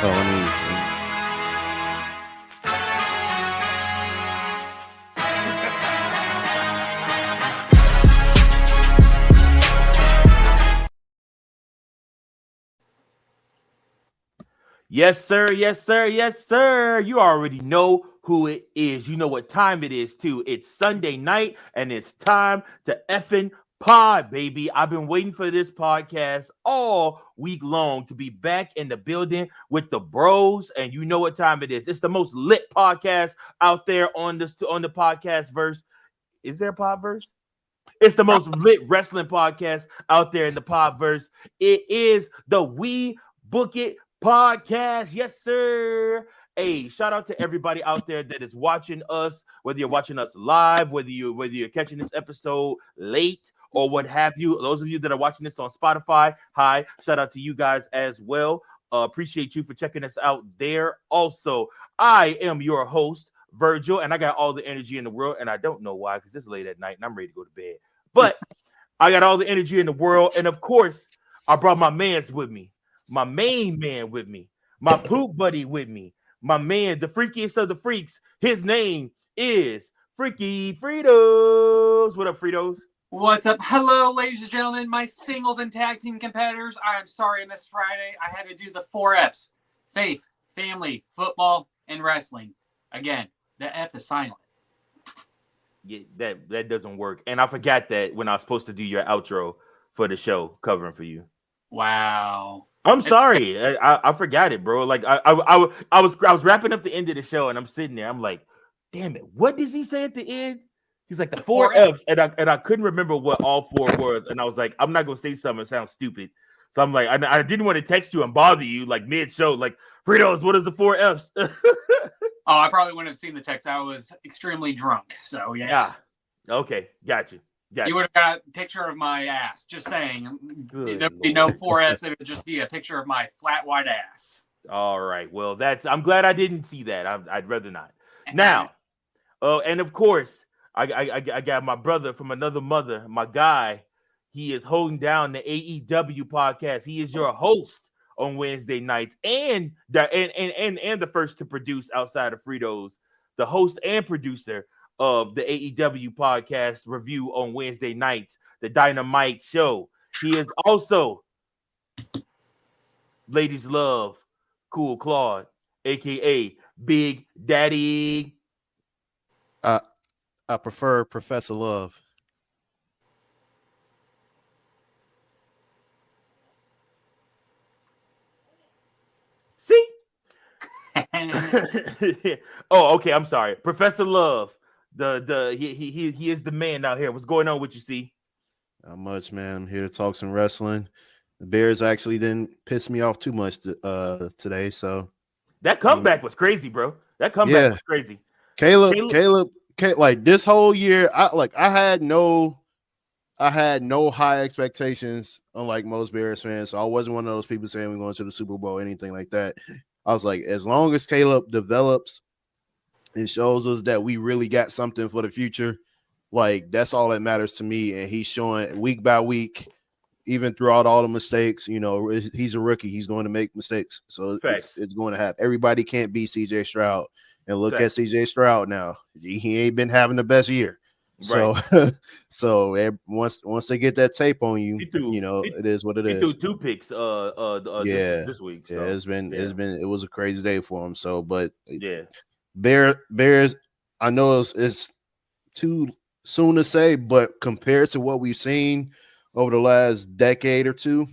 Oh, let me. Yes, sir. Yes, sir. Yes, sir. You already know who it is. You know what time it is, too. It's Sunday night, and it's time to effing pod, baby. I've been waiting for this podcast all week long to be back in the building with the bros, and you know what time it is. It's the most lit podcast out there on the podcast verse. Is there a podverse? It's the most lit wrestling podcast out there in the podverse. It is the We Book It podcast. Yes, sir. Hey, shout out to everybody out there that is watching us, whether you're watching us live, whether you're catching this episode late or what have you. Those of you that are watching this on Spotify, hi, shout out to you guys as well. Appreciate you for checking us out there. Also, I am your host, Virgil, and I got all the energy in the world, and I don't know why, because it's late at night and I'm ready to go to bed. But I got all the energy in the world, and of course, I brought my mans with me, my main man with me, my poop buddy with me, my man, the freakiest of the freaks. His name is Freaky Fritos. What up, Fritos? What's up? Hello, ladies and gentlemen, my singles and tag team competitors. I am sorry I missed Friday. I had to do the 4 Fs. Faith, family, football, and wrestling. Again, the F is silent. Yeah, that doesn't work. And I forgot that when I was supposed to do your outro for the show, covering for you. Wow. I'm sorry. I forgot it, bro. Like I was wrapping up the end of the show, and I'm sitting there. I'm like, damn it, what does he say at the end? He's like the 4 Fs, and I couldn't remember what all 4 was, and I was like, I'm not gonna say something that sounds stupid. So I'm like, I didn't want to text you and bother you like mid show, like Fritos, what is the 4 Fs? Oh, I probably wouldn't have seen the text. I was extremely drunk. So yeah. Okay, got you. You would have got a picture of my ass. Just saying. There'd be no 4 Fs. It would just be a picture of my flat white ass. All right. Well, I'm glad I didn't see that. I'd rather not. Now, and of course, I got my brother from another mother, my guy. He is holding down the AEW podcast. He is your host on Wednesday nights, and the first to produce outside of Fritos, the host and producer of the AEW podcast review on Wednesday nights, the Dynamite Show. He is also ladies love Cool Claude, aka Big Daddy. I prefer Professor Love. See? Oh, okay. I'm sorry, Professor Love. He is the man out here. What's going on with you? See? Not much, man. I'm here to talk some wrestling. The Bears actually didn't piss me off too much today. So that comeback was crazy, bro. That comeback was crazy. Caleb, like this whole year, I had no high expectations, unlike most Bears fans. So I wasn't one of those people saying we're going to the Super Bowl or anything like that. I was like, as long as Caleb develops and shows us that we really got something for the future, like that's all that matters to me. And he's showing week by week, even throughout all the mistakes. You know, he's a rookie. He's going to make mistakes. So it's going to happen. Everybody can't be CJ Stroud. And look at CJ Stroud now. He ain't been having the best year. So, so once they get that tape on you, it is what it is. He threw 2 picks this week. So. Yeah, it was a crazy day for him. So, but Bears, I know it's too soon to say, but compared to what we've seen over the last decade or two,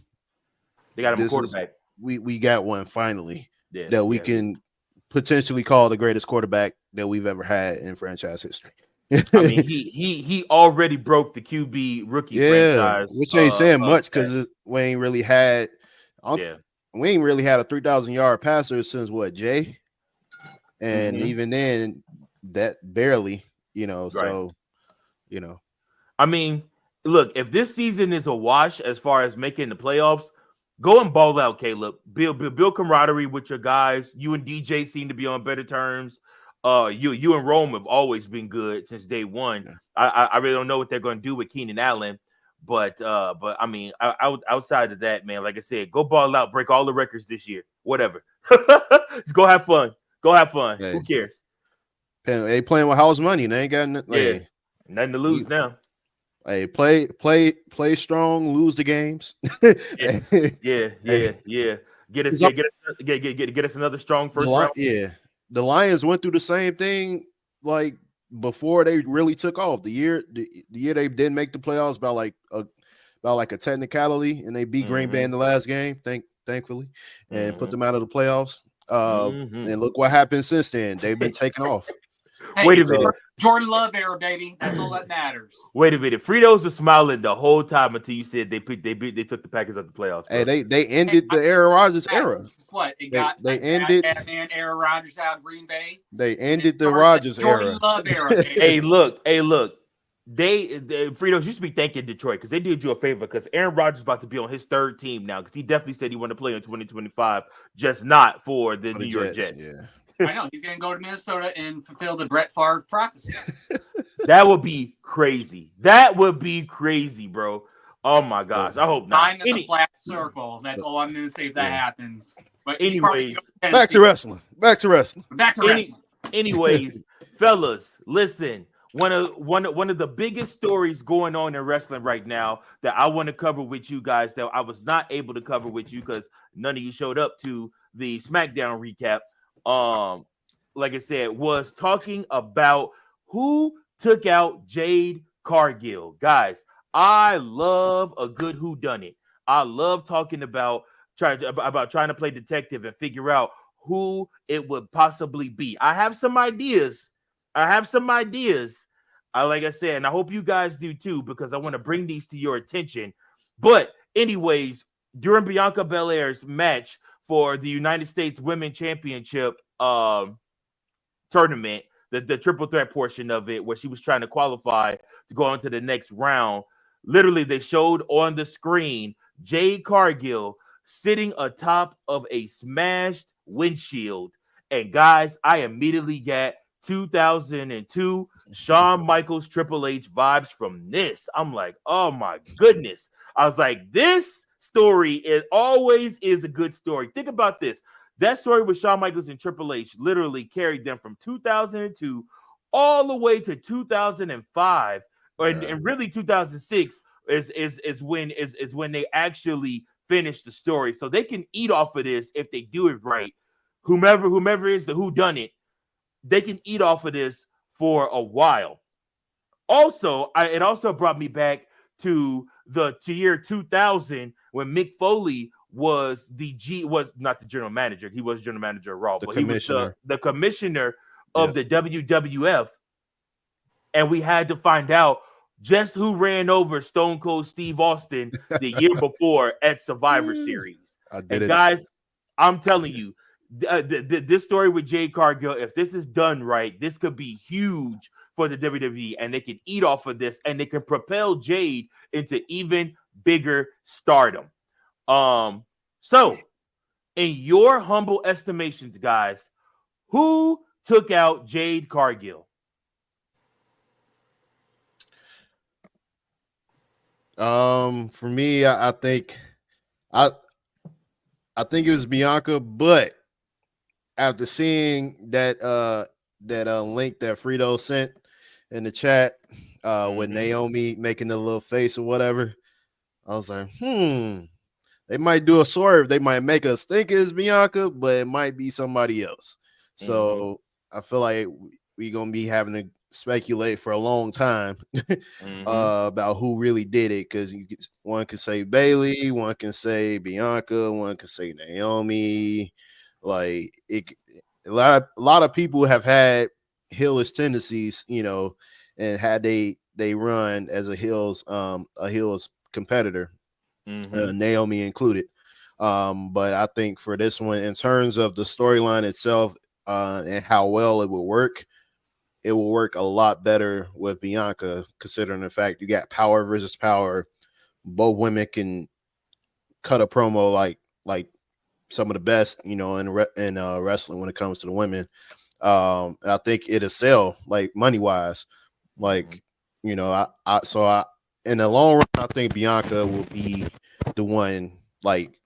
they got him a quarterback. We got one finally that we can potentially call the greatest quarterback that we've ever had in franchise history. I mean, he already broke the QB rookie franchise, which ain't saying much because we ain't really had a 3,000-yard passer since what, Jay? And even then, that barely, So, I mean, look, if this season is a wash as far as making the playoffs, go and ball out, Caleb. Build camaraderie with your guys. You and DJ seem to be on better terms. You and Rome have always been good since day one. Yeah. I really don't know what they're going to do with Keenan Allen, but I mean, outside of that, man, like I said, go ball out, break all the records this year. whatever. Just go have fun. Go have fun. Hey. Who cares? They playing with house money. They ain't got Nothing to lose now. Hey, play strong, lose the games. Yeah. Get us another strong first round. Yeah, the Lions went through the same thing like before they really took off. The year they didn't make the playoffs about like a technicality, and they beat Green Bay in the last game, thankfully, and put them out of the playoffs. And look what happened since then. They've been taking off. Hey, wait a minute. Jordan Love era, baby. That's all that matters. Wait a minute. Fritos was smiling the whole time until you said they took the Packers out the playoffs. Bro. Hey, they ended the Aaron Rodgers era. What it They- got? they ended- that man Aaron Rodgers out of Green Bay. They ended the Rodgers Jordan era. Love era. Baby. Hey, look. They Fritos, you should be thanking Detroit because they did you a favor because Aaron Rodgers is about to be on his third team now because he definitely said he wanted to play in 2025, just not for the New York Jets. Yeah. I know he's going to go to Minnesota and fulfill the Brett Favre prophecy. That would be crazy. That would be crazy, bro. Oh my gosh, I hope not. Time in the flat circle. That's all I'm going to say if that happens. But he's Anyways, probably Back to wrestling. Back to wrestling. Anyways, fellas, listen. One of the biggest stories going on in wrestling right now that I want to cover with you guys that I was not able to cover with you because none of you showed up to the SmackDown recap. Like I said, was talking about who took out Jade Cargill. Guys, I love a good whodunit. I love talking about trying to play detective and figure out who it would possibly be. I have some ideas. Like I said, and I hope you guys do too, because I want to bring these to your attention. But anyways, during Bianca Belair's match for the United States Women's Championship tournament, the triple threat portion of it, where she was trying to qualify to go on to the next round, literally they showed on the screen Jade Cargill sitting atop of a smashed windshield. And guys, I immediately got 2002 Shawn Michaels Triple H vibes from this. I'm like, oh my goodness. I was like, this story always is a good story. Think about this. That story with Shawn Michaels and Triple H literally carried them from 2002 all the way to 2005, and really 2006 is when they actually finished the story. So they can eat off of this if they do it right. Whomever is the whodunit, they can eat off of this for a while. Also, it also brought me back to year 2000 when Mick Foley was not the general manager. He was general manager of Raw, but he was the commissioner of the WWF. And we had to find out just who ran over Stone Cold Steve Austin the year before at Survivor Series. Guys, I'm telling you, this story with Jade Cargill, if this is done right, this could be huge for the WWE, and they can eat off of this, and they can propel Jade into even bigger stardom. So, in your humble estimations, guys, who took out Jade Cargill? For me, I think it was Bianca, but after seeing that link that Frito sent in the chat with Naomi making the little face or whatever, I was like, they might do a swerve. They might make us think it's Bianca, but it might be somebody else. So I feel like we're going to be having to speculate for a long time about who really did it, because one can say Bailey, one can say Bianca, one can say Naomi. Like a lot of people have had heelish tendencies, and had they run as a heels competitor, Naomi included. But I think for this one, in terms of the storyline itself and how well it will work a lot better with Bianca, considering the fact you got power versus power. Both women can cut a promo like some of the best, in wrestling when it comes to the women. I think it'll sell like money wise. Like, in the long run, I think Bianca will be the one like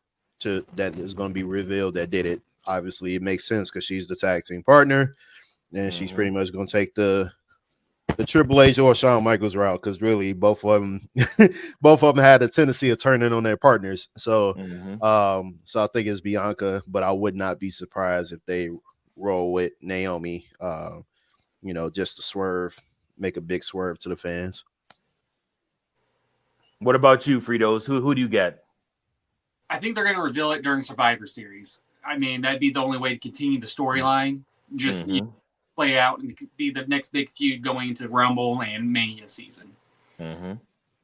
that is going to be revealed that did it. Obviously, it makes sense because she's the tag team partner, and she's pretty much going to take the Triple H or Shawn Michaels route, because really both of them had a tendency of turning on their partners. So so I think it's Bianca, but I would not be surprised if they roll with Naomi, just to swerve, make a big swerve to the fans. What about you, Fritos? Who do you get? I think they're going to reveal it during Survivor Series. I mean, that'd be the only way to continue the storyline. Just play out and be the next big feud going into Rumble and Mania season.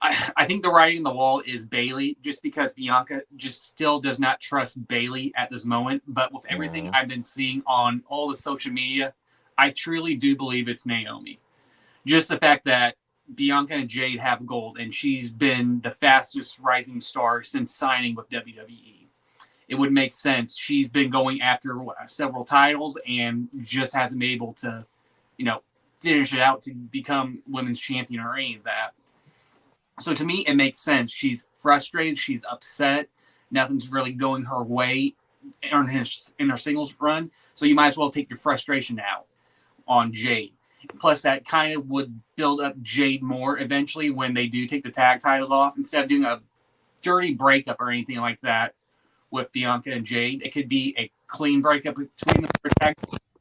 I think the writing on the wall is Bayley, just because Bianca just still does not trust Bayley at this moment. But with everything I've been seeing on all the social media, I truly do believe it's Naomi. Just the fact that Bianca and Jade have gold, and she's been the fastest rising star since signing with WWE. It would make sense. She's been going after several titles and just hasn't been able to, finish it out to become women's champion or any of that. So to me, it makes sense. She's frustrated. She's upset. Nothing's really going her way in her singles run. So you might as well take your frustration out on Jade. Plus, that kind of would build up Jade more eventually when they do take the tag titles off. Instead of doing a dirty breakup or anything like that with Bianca and Jade, it could be a clean breakup between them for tag,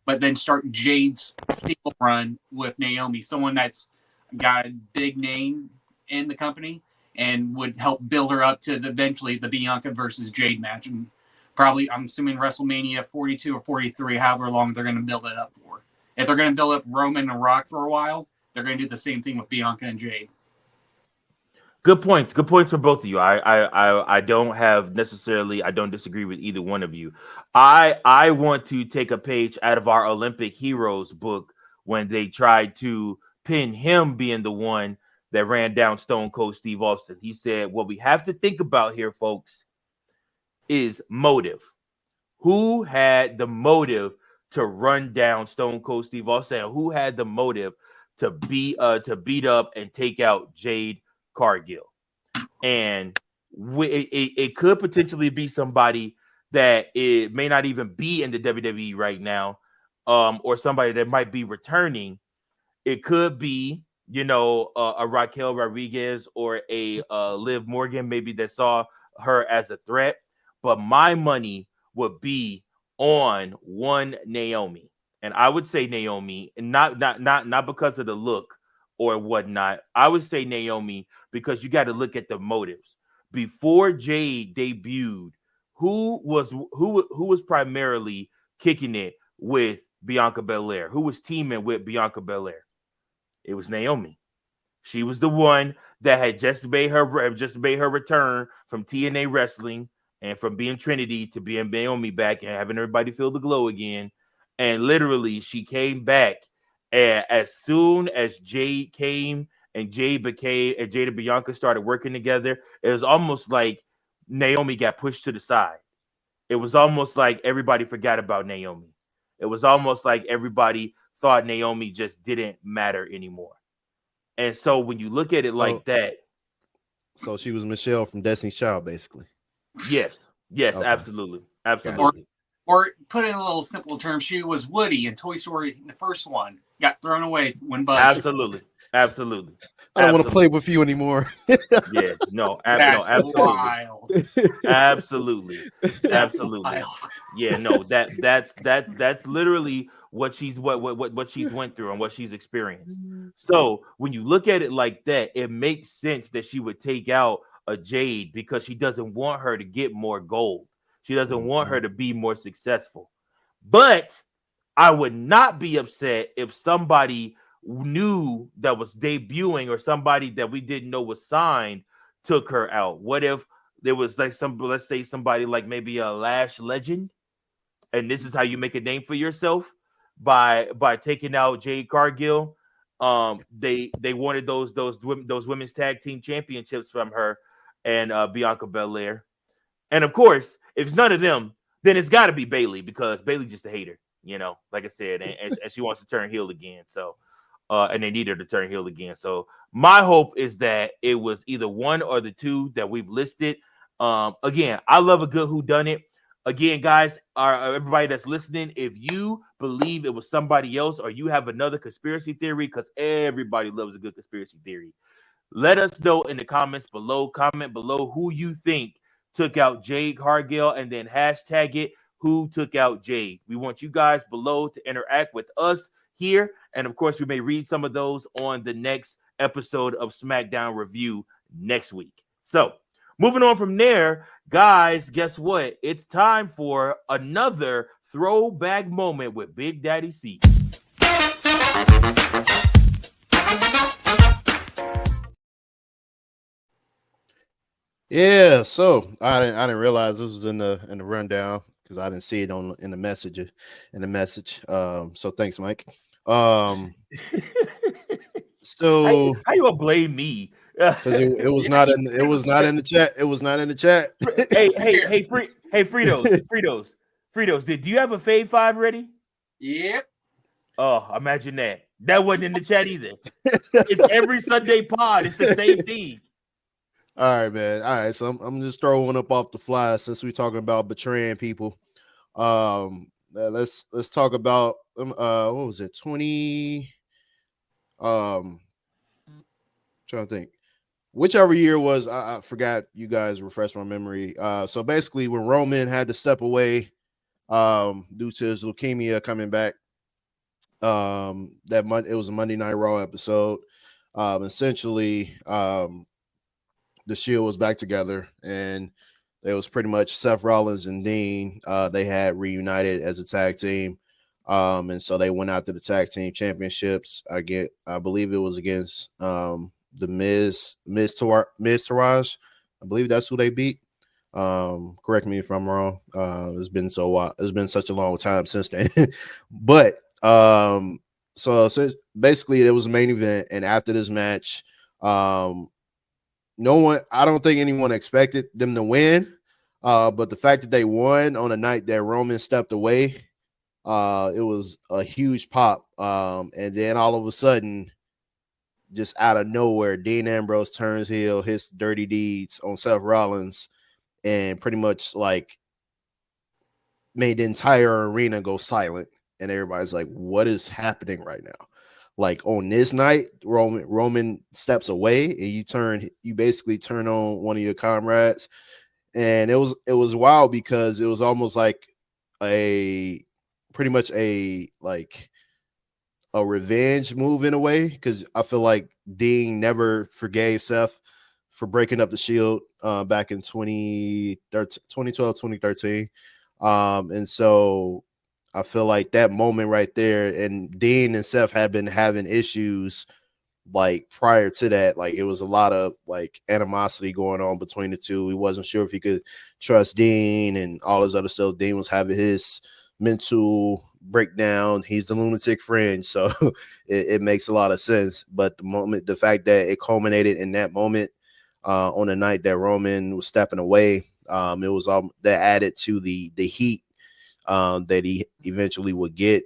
but then start Jade's single run with Naomi, someone that's got a big name in the company and would help build her up to eventually the Bianca versus Jade match. And probably, I'm assuming WrestleMania 42 or 43, however long they're going to build it up for. If they're going to build up Roman and Rock for a while, they're going to do the same thing with Bianca and Jade. Good points. Good points for both of you. I don't disagree with either one of you. I want to take a page out of our Olympic Heroes book when they tried to pin him being the one that ran down Stone Cold Steve Austin. He said, what we have to think about here, folks, is motive. Who had the motive to run down Stone Cold Steve Austin? And who had the motive to beat up and take out Jade Cargill? And it could potentially be somebody that it may not even be in the WWE right now, or somebody that might be returning. It could be, a Raquel Rodriguez or a Liv Morgan, maybe that saw her as a threat. But my money would be on one Naomi, and I would say Naomi, and not because of the look or whatnot. I would say Naomi because you got to look at the motives. Before Jade debuted, who was primarily kicking it with Bianca Belair? Who was teaming with Bianca Belair? It was Naomi. She was the one that had just made her return from TNA Wrestling and from being Trinity to being Naomi back and having everybody feel the glow again. And literally, she came back, and as soon as Jade came and Jade and Bianca started working together, it was almost like Naomi got pushed to the side. It was almost like everybody forgot about Naomi. It was almost like everybody thought Naomi just didn't matter anymore. And so when you look at it like that. So she was Michelle from Destiny's Child, basically. Yes, okay. Absolutely. Or put in a little simple term, she was Woody in Toy Story, the first one. Got thrown away when Buzz. Absolutely. I don't want to play with you anymore. Yeah, no, absolutely. Wild. Absolutely. Wild. Yeah, no, that's literally what she's went through and what she's experienced. So when you look at it like that, it makes sense that she would take out a Jade because she doesn't want her to get more gold. She doesn't want her to be more successful. But I would not be upset if somebody new that was debuting or somebody that we didn't know was signed took her out. What if there was like let's say somebody like maybe a Lash Legend, and this is how you make a name for yourself by taking out Jade Cargill. They wanted those women's tag team championships from her and Bianca Belair. And of course, if it's none of them, then it's got to be Bayley because Bayley just a hater, like I said, and she wants to turn heel again. So, and they need her to turn heel again. So my hope is that it was either one or the two that we've listed. Again, I love a good whodunit. Again, guys, everybody that's listening, if you believe it was somebody else or you have another conspiracy theory, because everybody loves a good conspiracy theory, let us know in the comments below. Comment below who you think took out Jade Cargill, and then hashtag it who took out Jade. We want you guys below to interact with us here. And of course, we may read some of those on the next episode of SmackDown Review next week. So, moving on from there, guys, guess what? It's time for another throwback moment with Big Daddy C. Yeah, so I didn't realize this was in the rundown because I didn't see it in the message. So thanks, Mike. So How you gonna blame me? because it was not in the chat. It was not in the chat. hey, Fritos. Did you have a Fave 5 ready? Yep. Oh, imagine that. That wasn't in the chat either. It's every Sunday pod. It's the same thing. All right, man. All right, so I'm just throwing one up off the fly since we're talking about betraying people. Let's talk about what was it? 20 trying to think. Whichever year was, I forgot. You guys refresh my memory. So basically when Roman had to step away due to his leukemia coming back, it was a Monday Night Raw episode. Essentially the Shield was back together, and it was pretty much Seth Rollins and Dean. They had reunited as a tag team, and so they went after the tag team championships. I believe it was against the Miz Taraj. I believe that's who they beat. Correct me if I'm wrong. It's been such a long time since then. But so basically it was a main event, and after this match, I don't think anyone expected them to win. But the fact that they won on a night that Roman stepped away, it was a huge pop. And then all of a sudden, just out of nowhere, Dean Ambrose turns heel, his dirty deeds on Seth Rollins, and pretty much like made the entire arena go silent. And everybody's like, what is happening right now? Like on this night, Roman steps away and you basically turn on one of your comrades. And it was wild because it was almost like pretty much a revenge move in a way, because I feel like Dean never forgave Seth for breaking up the Shield back in 2012, 2013. And so I feel like that moment right there, and Dean and Seth had been having issues like prior to that. Like it was a lot of like animosity going on between the two. He wasn't sure if he could trust Dean and all this other stuff. Dean was having his mental breakdown. He's the lunatic friend, so it makes a lot of sense. But the fact that it culminated in that moment on the night that Roman was stepping away, it was all that added to the heat that he eventually would get.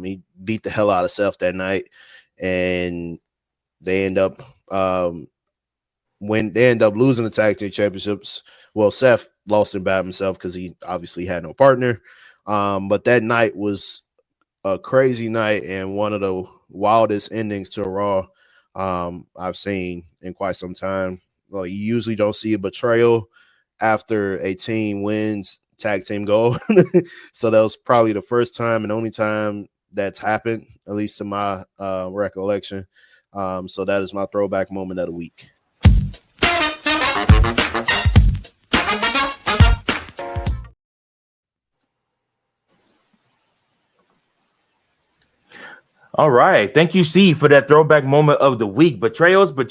He beat the hell out of Seth that night, and they end up losing the tag team championships. Well, Seth lost it by himself because he obviously had no partner. But that night was a crazy night and one of the wildest endings to a Raw I've seen in quite some time. Well, you usually don't see a betrayal after a team wins tag team gold. So that was probably the first time and only time that's happened, at least to my recollection. So that is my throwback moment of the week. All right. Thank you, C, for that throwback moment of the week. Betrayals. Do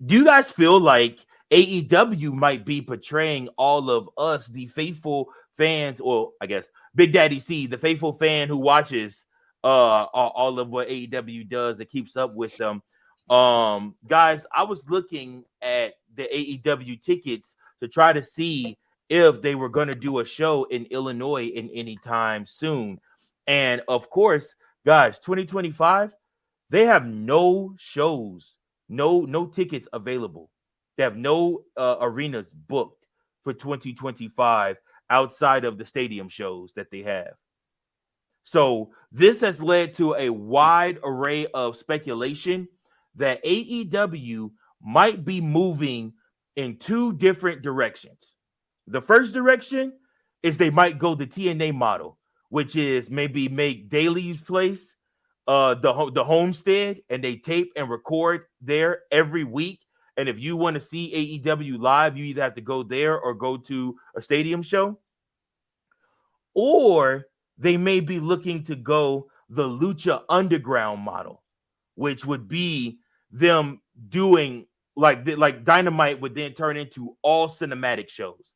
you guys feel like AEW might be portraying all of us, the faithful fans, or I guess Big Daddy C, the faithful fan who watches all of what AEW does and keeps up with them? Guys, I was looking at the AEW tickets to try to see if they were going to do a show in Illinois in any time soon. And of course, guys, 2025, they have no shows, no tickets available. They have no arenas booked for 2025 outside of the stadium shows that they have. So this has led to a wide array of speculation that AEW might be moving in two different directions. The first direction is they might go the TNA model, which is maybe make Daly's place the homestead, and they tape and record there every week. And if you want to see AEW live, you either have to go there or go to a stadium show. Or they may be looking to go the Lucha Underground model, which would be them doing like Dynamite would then turn into all cinematic shows.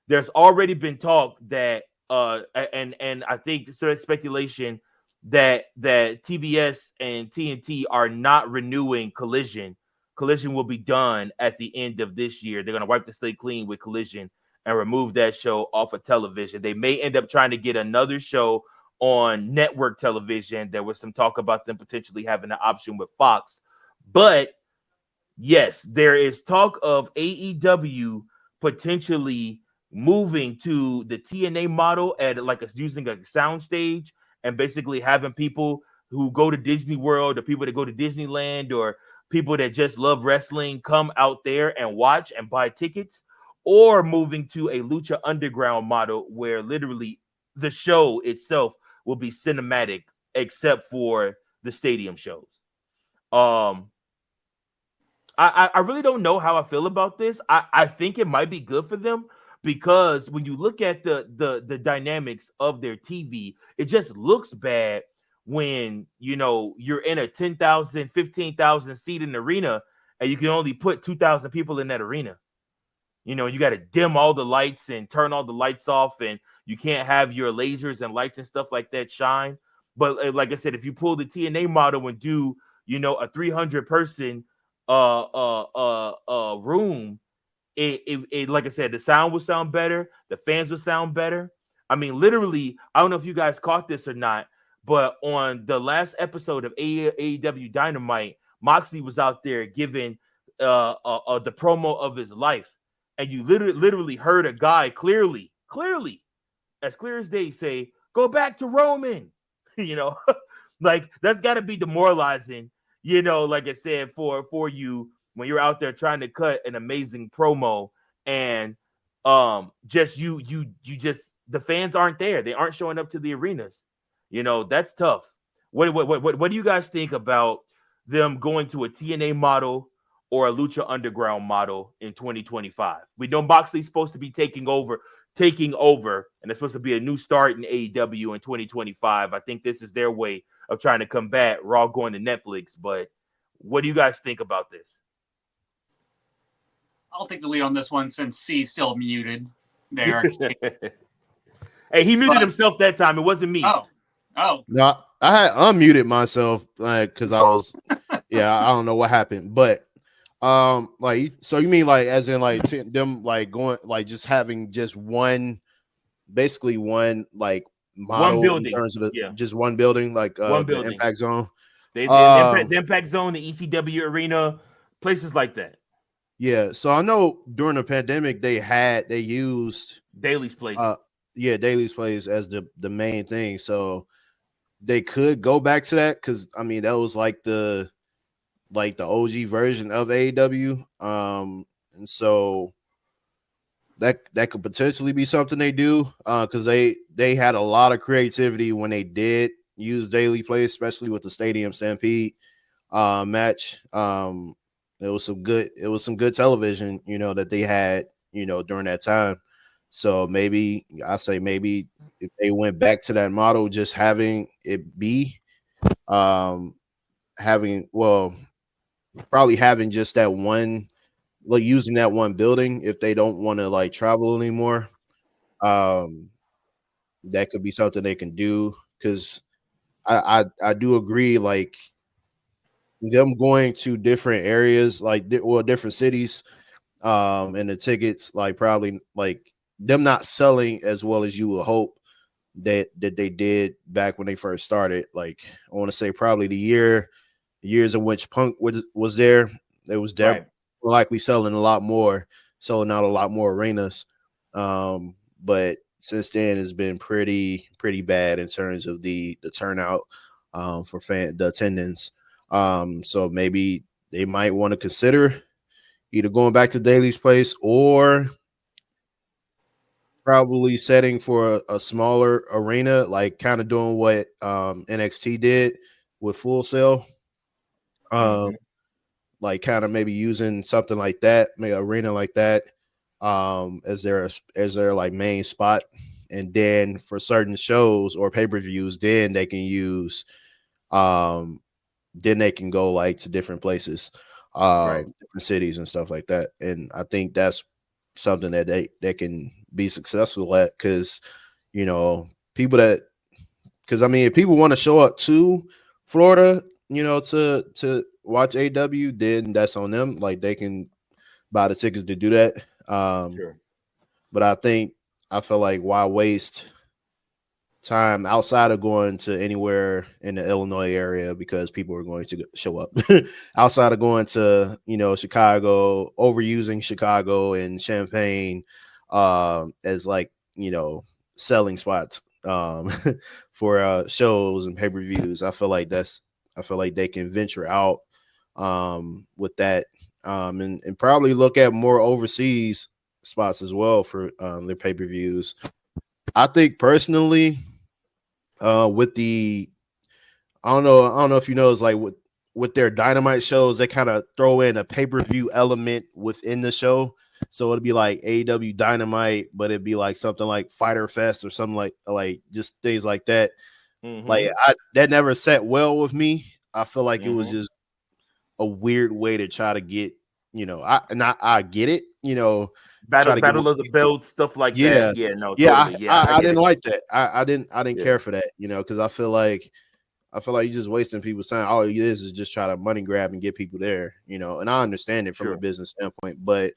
There's already been talk that and I think there's speculation that TBS and TNT are not renewing Collision. Collision will be done at the end of this year. They're going to wipe the slate clean with Collision and remove that show off of television. They may end up trying to get another show on network television. There was some talk about them potentially having an option with Fox. But yes, there is talk of AEW potentially moving to the TNA model at like using a sound stage and basically having people who go to Disney World or people that go to Disneyland or people that just love wrestling come out there and watch and buy tickets, or moving to a Lucha Underground model where literally the show itself will be cinematic except for the stadium shows. I really don't know how I feel about this. I think it might be good for them because when you look at the dynamics of their TV, it just looks bad when you're in a 10,000, 15,000 seat in arena and you can only put 2,000 people in that arena. You got to dim all the lights and turn all the lights off, and you can't have your lasers and lights and stuff like that shine. But like I said, if you pull the TNA model and do, a 300 person room, it like I said, the sound will sound better, the fans will sound better. I mean, literally, I don't know if you guys caught this or not, but on the last episode of AEW Dynamite, Moxley was out there giving the promo of his life. And you literally heard a guy clearly, as clear as day say, "Go back to Roman." Like that's got to be demoralizing. Like I said, for you when you're out there trying to cut an amazing promo and just you just the fans aren't there. They aren't showing up to the arenas. That's tough. What do you guys think about them going to a TNA model or a Lucha Underground model in 2025? We know Moxley's supposed to be taking over, and it's supposed to be a new start in AEW in 2025. I think this is their way of trying to combat Raw going to Netflix. But what do you guys think about this? I'll take the lead on this one since C's still muted there. Hey, he muted himself that time. It wasn't me. Oh. No, I had unmuted myself because I was, I don't know what happened, but like, so you mean like as in like them like going like just having just one, basically one like model one building in terms of just one building, like one building. the Impact Zone, the Impact Zone, the ECW Arena, places like that. Yeah, so I know during the pandemic they used Daly's place. Daly's place as the main thing, so they could go back to that because I mean that was like the OG version of AEW, and so that could potentially be something they do because they had a lot of creativity when they did use Daly Place, especially with the Stadium Stampede match. It was some good television, that they had, during that time. So maybe if they went back to that model, just having it be probably having just that one, like using that one building if they don't want to like travel anymore. That could be something they can do because I do agree, like them going to different areas, like different cities, and the tickets, like probably like them not selling as well as you would hope that they did back when they first started. Like I want to say probably the years in which Punk was there. It was likely selling selling out a lot more arenas. But since then, it's been pretty bad in terms of the turnout for the attendance. So maybe they might want to consider either going back to Daly's Place or probably setting for a smaller arena, like kind of doing what NXT did with Full Sail. Like kind of maybe using something like that, maybe an arena like that, as their like main spot, and then for certain shows or pay-per-views, then they can use, then they can go like to different places, different cities and stuff like that. And I think that's something that they can be successful at, because because I mean, if people want to show up to Florida, to watch AW, then that's on them. Like they can buy the tickets to do that. Sure. But I feel like why waste time outside of going to anywhere in the Illinois area, because people are going to show up outside of going to, Chicago, overusing Chicago and Champaign as like, selling spots for shows and pay-per-views. I feel like they can venture out with that, and probably look at more overseas spots as well for their pay-per-views. I think personally, with the I don't know if you know, it's like with their Dynamite shows, they kind of throw in a pay-per-view element within the show. So it'd be like AEW Dynamite, but it'd be like something like Fighter Fest or something like just things like that. Like that never set well with me. I feel like it was just a weird way to try to get, I get it, battle of the belts, stuff like that. Yeah, no, totally. Yeah, I didn't like that. I didn't care for that, because I feel like you're just wasting people's time. All it is just try to money grab and get people there, and I understand it from a business standpoint, but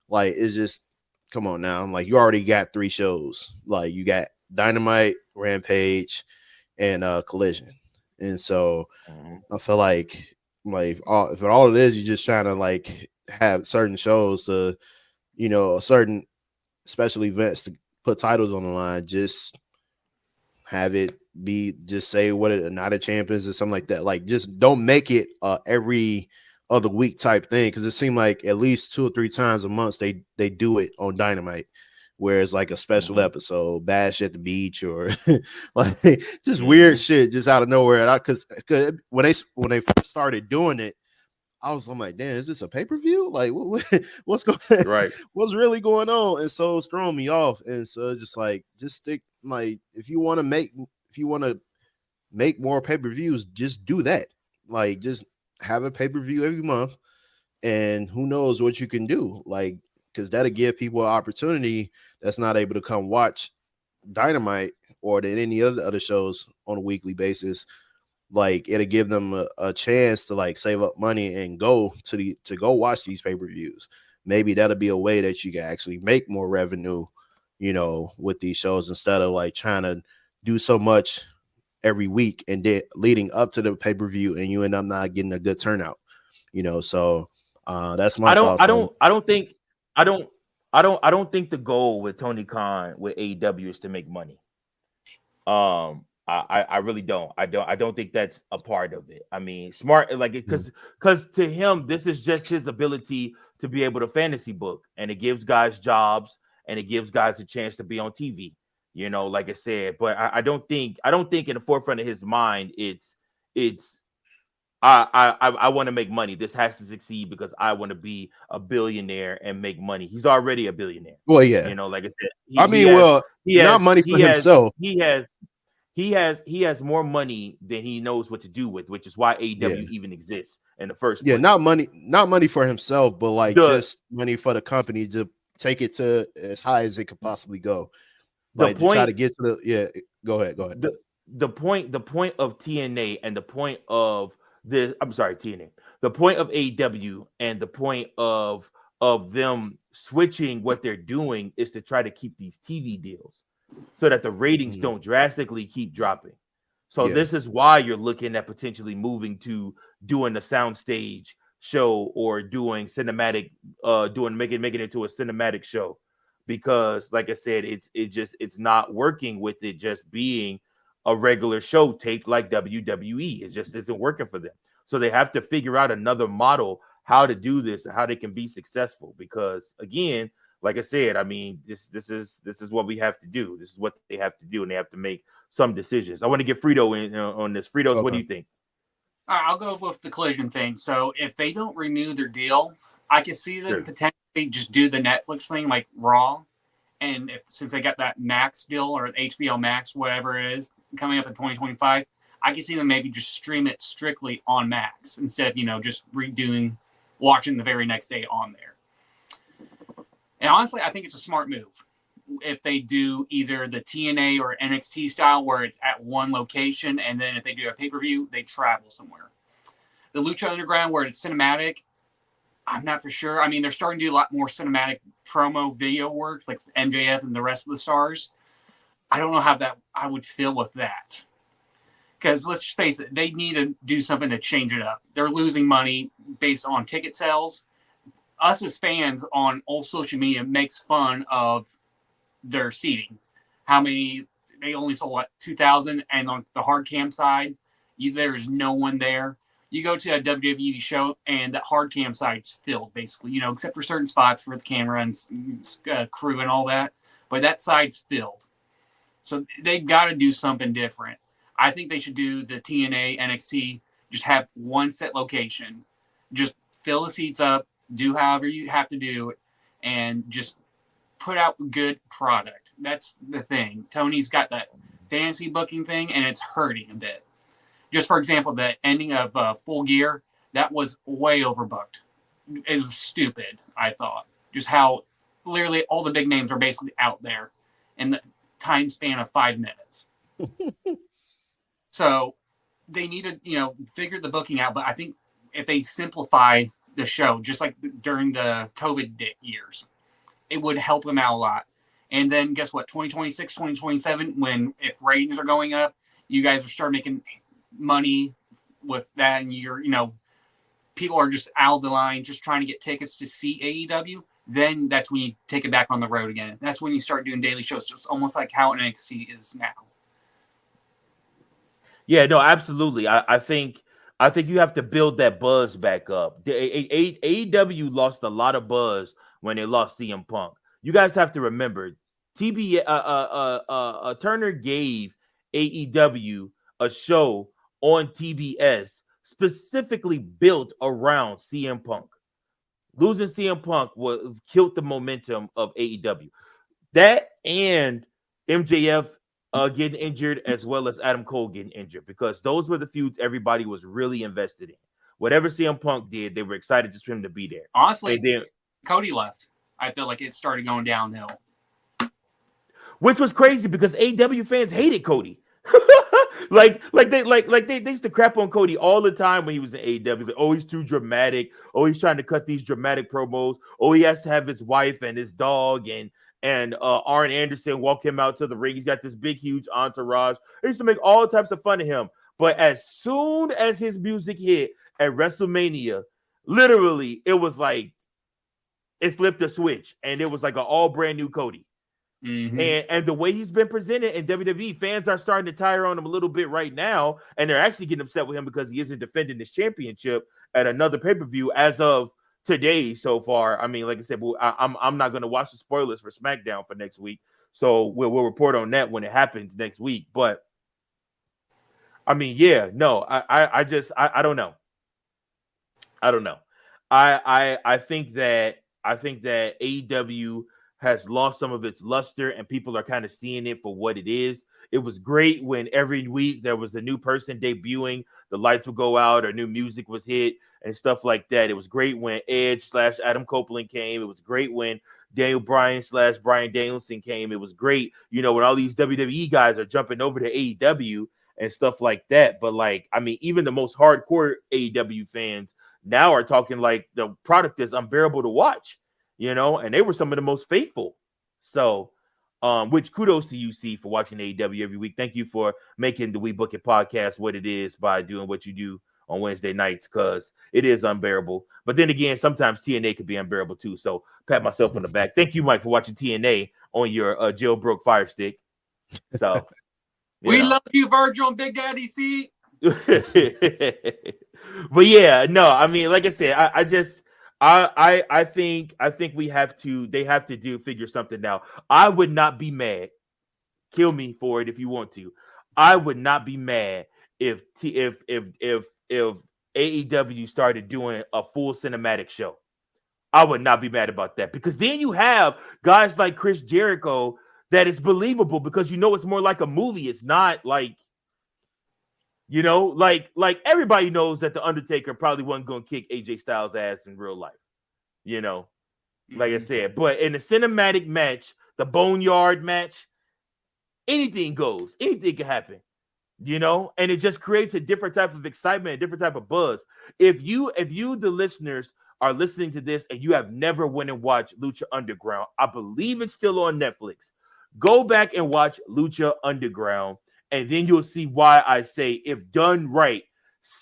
like, it's just, come on now. Like, you already got 3 shows. Like, you got Dynamite, Rampage, and Collision. And so I feel like if all it is, you're just trying to like have certain shows to, certain special events to put titles on the line, just have it be, just say what a Night of Champions or something like that. Like, just don't make it every other week type thing, because it seemed like at least 2 or 3 times a month they do it on Dynamite, where it's like a special episode, Bash at the Beach, or like just weird shit just out of nowhere. And because when they first started doing it, I was like, damn, is this a pay-per-view? Like, what's going right? What's really going on? And so it's throwing me off. And so it's just like, just stick, like, if you want to make more pay-per-views, just do that. Like, just have a pay-per-view every month, and who knows what you can do. Like, because that'll give people an opportunity that's not able to come watch Dynamite or any other shows on a weekly basis. Like, it'll give them a chance to like save up money and go to watch these pay-per-views. Maybe that'll be a way that you can actually make more revenue, with these shows, instead of like trying to do so much every week and then leading up to the pay-per-view and you end up not getting a good turnout. So that's my thoughts. I don't think the goal with Tony Khan with AEW is to make money. I really don't. I don't think that's a part of it. I mean, smart, like, because to him, this is just his ability to be able to fantasy book, and it gives guys jobs, and it gives guys a chance to be on TV. Like I said, but I don't think in the forefront of his mind it's I want to make money. This has to succeed because I want to be a billionaire and make money. He's already a billionaire. Well, yeah. Like I said, not money for himself. He has more money than he knows what to do with, which is why AEW even exists in the first place. Yeah, not money for himself, but like just money for the company to take it to as high as it could possibly go. Like, to try to get to go ahead. The point of TNA and the point of TNA. The point of AEW and the point of them switching what they're doing is to try to keep these TV deals so that the ratings don't drastically keep dropping. So this is why you're looking at potentially moving to doing the soundstage show or doing cinematic, making it into a cinematic show, because like I said, it's not working with it just being a regular show taped like WWE. It just isn't working for them. So they have to figure out another model how to do this and how they can be successful. Because again, like I said, I mean, this is what we have to do. This is what they have to do, and they have to make some decisions. I want to get Frito in on this. Fritos, what do you think? All right, I'll go with the collision thing. So if they don't renew their deal, I can see them potentially just do the Netflix thing like Raw. And since they got that Max deal or HBO Max, whatever it is, coming up in 2025, I can see them maybe just stream it strictly on Max instead of, just watching the very next day on there. And honestly, I think it's a smart move. If they do either the TNA or NXT style where it's at one location, and then if they do a pay-per-view, they travel somewhere. The Lucha Underground where it's cinematic, I'm not for sure. I mean, they're starting to do a lot more cinematic promo video works like MJF and the rest of the stars. I don't know how that I would feel with that. Because let's just face it, they need to do something to change it up. They're losing money based on ticket sales. Us as fans on all social media makes fun of their seating. How many, they only sold 2,000, and on the hard cam side, there's no one there. You go to a WWE show, and that hard cam side's filled, basically, except for certain spots for the camera and crew and all that. But that side's filled. So they've got to do something different. I think they should do the TNA, NXT, just have one set location. Just fill the seats up, do however you have to do, and just put out good product. That's the thing. Tony's got that fantasy booking thing, and it's hurting a bit. Just for example, the ending of Full Gear, that was way overbooked. It was stupid, I thought. Just how literally all the big names are basically out there in the time span of 5 minutes. So they need to, figure the booking out. But I think if they simplify the show, just like during the COVID years, it would help them out a lot. And then guess what? 2026, 2027, if ratings are going up, you guys are starting making money with that, and people are just out of the line just trying to get tickets to see AEW. Then that's when you take it back on the road again. That's when you start doing daily shows, just almost like how NXT is now. Yeah, no, absolutely. I think you have to build that buzz back up. AEW lost a lot of buzz when they lost CM Punk. You guys have to remember, Turner gave AEW a show on TBS specifically built around CM Punk. Losing CM Punk killed the momentum of AEW. That and MJF getting injured, as well as Adam Cole getting injured, because those were the feuds everybody was really invested in. Whatever CM Punk did, they were excited just for him to be there. Honestly, Cody left. I feel like it started going downhill. Which was crazy because AEW fans hated Cody. like they used to crap on Cody all the time when he was in AEW. Like, oh, he's too dramatic. Oh, he's trying to cut these dramatic promos. Oh, he has to have his wife and his dog and Arn Anderson walk him out to the ring. He's got this big, huge entourage. They used to make all types of fun of him. But as soon as his music hit at WrestleMania, literally, it was like it flipped a switch, and it was like an all brand new Cody. Mm-hmm. And the way he's been presented in WWE, fans are starting to tire on him a little bit right now, and they're actually getting upset with him because he isn't defending his championship at another pay-per-view as of today so far. I mean, like I said, I'm not going to watch the spoilers for SmackDown for next week, so we'll report on that when it happens next week. But I mean, yeah, no, I don't know. I don't know. I think that AEW has lost some of its luster, and people are kind of seeing it for what it is. It was great when every week there was a new person debuting, the lights would go out, or new music was hit, and stuff like that. It was great when Edge / Adam Copeland came. It was great when Daniel Bryan / Bryan Danielson came. It was great, when all these WWE guys are jumping over to AEW and stuff like that. But even the most hardcore AEW fans now are talking like the product is unbearable to watch. And they were some of the most faithful. So, which kudos to you, C, for watching AEW every week. Thank you for making the We Book It podcast what it is by doing what you do on Wednesday nights because it is unbearable. But then again, sometimes TNA could be unbearable too. So pat myself on the back. Thank you, Mike, for watching TNA on your jailbroke Fire Stick. So we love you, Virgil and Big Daddy C. But yeah, no, I mean, like I said, I think they have to figure something out. I would not be mad. Kill me for it if you want to. I would not be mad if AEW started doing a full cinematic show. I would not be mad about that because then you have guys like Chris Jericho that is believable because it's more like a movie. It's not like, like everybody knows that the Undertaker probably wasn't going to kick AJ Styles' ass in real life. Like I said, but in a cinematic match, the Boneyard match, anything goes, anything can happen, and it just creates a different type of excitement, a different type of buzz. If you, the listeners, are listening to this and you have never went and watched Lucha Underground, I believe it's still on Netflix. Go back and watch Lucha Underground, and then you'll see why I say, if done right,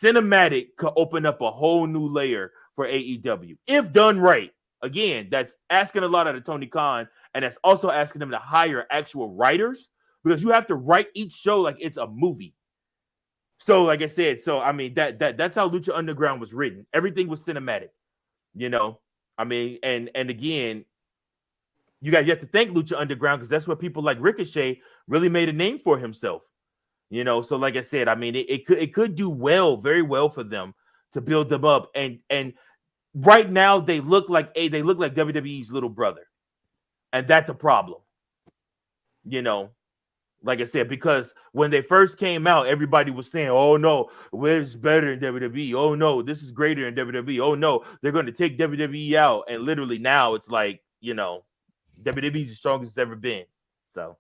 cinematic could open up a whole new layer for AEW. If done right. Again, that's asking a lot out of Tony Khan, and that's also asking them to hire actual writers because you have to write each show like it's a movie. So, like I said, I mean that's how Lucha Underground was written. Everything was cinematic, I mean, and again, you have to thank Lucha Underground because that's what people like Ricochet really made a name for himself. So like I said, I mean, it could do very well for them to build them up, and right now they look like WWE's little brother, and that's a problem. Like I said, because when they first came out, everybody was saying, "Oh no, where's better than WWE? Oh no, this is greater than WWE. Oh no, they're going to take WWE out." And literally now it's like, WWE's the strongest it's ever been. So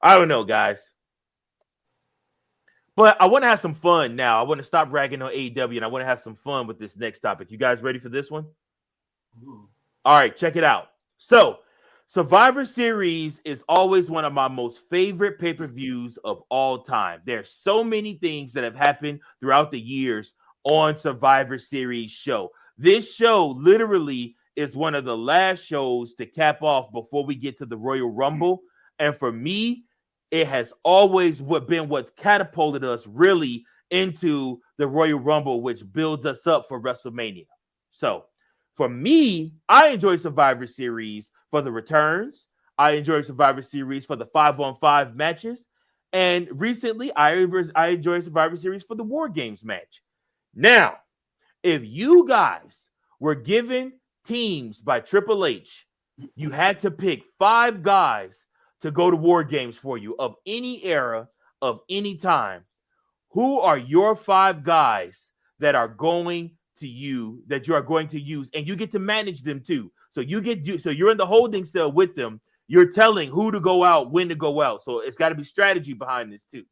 I don't know, guys. But I want to have some fun now. I want to stop ragging on AEW, and I want to have some fun with this next topic. You guys ready for this one? Ooh. All right, check it out. So, Survivor Series is always one of my most favorite pay-per-views of all time. There's so many things that have happened throughout the years on Survivor Series show. This show literally is one of the last shows to cap off before we get to the Royal Rumble. And for me, it has always been what's catapulted us really into the Royal Rumble, which builds us up for WrestleMania. So for me, I enjoy Survivor Series for the returns. I enjoy Survivor Series for the 5-on-5 matches. And recently, I enjoy Survivor Series for the War Games match. Now, if you guys were given teams by Triple H, you had to pick 5 guys to go to War Games for you of any era, of any time. Who are your 5 guys that you are going to use, and you get to manage them too. So you're in the holding cell with them. You're telling who to go out, when to go out. So it's got to be strategy behind this too.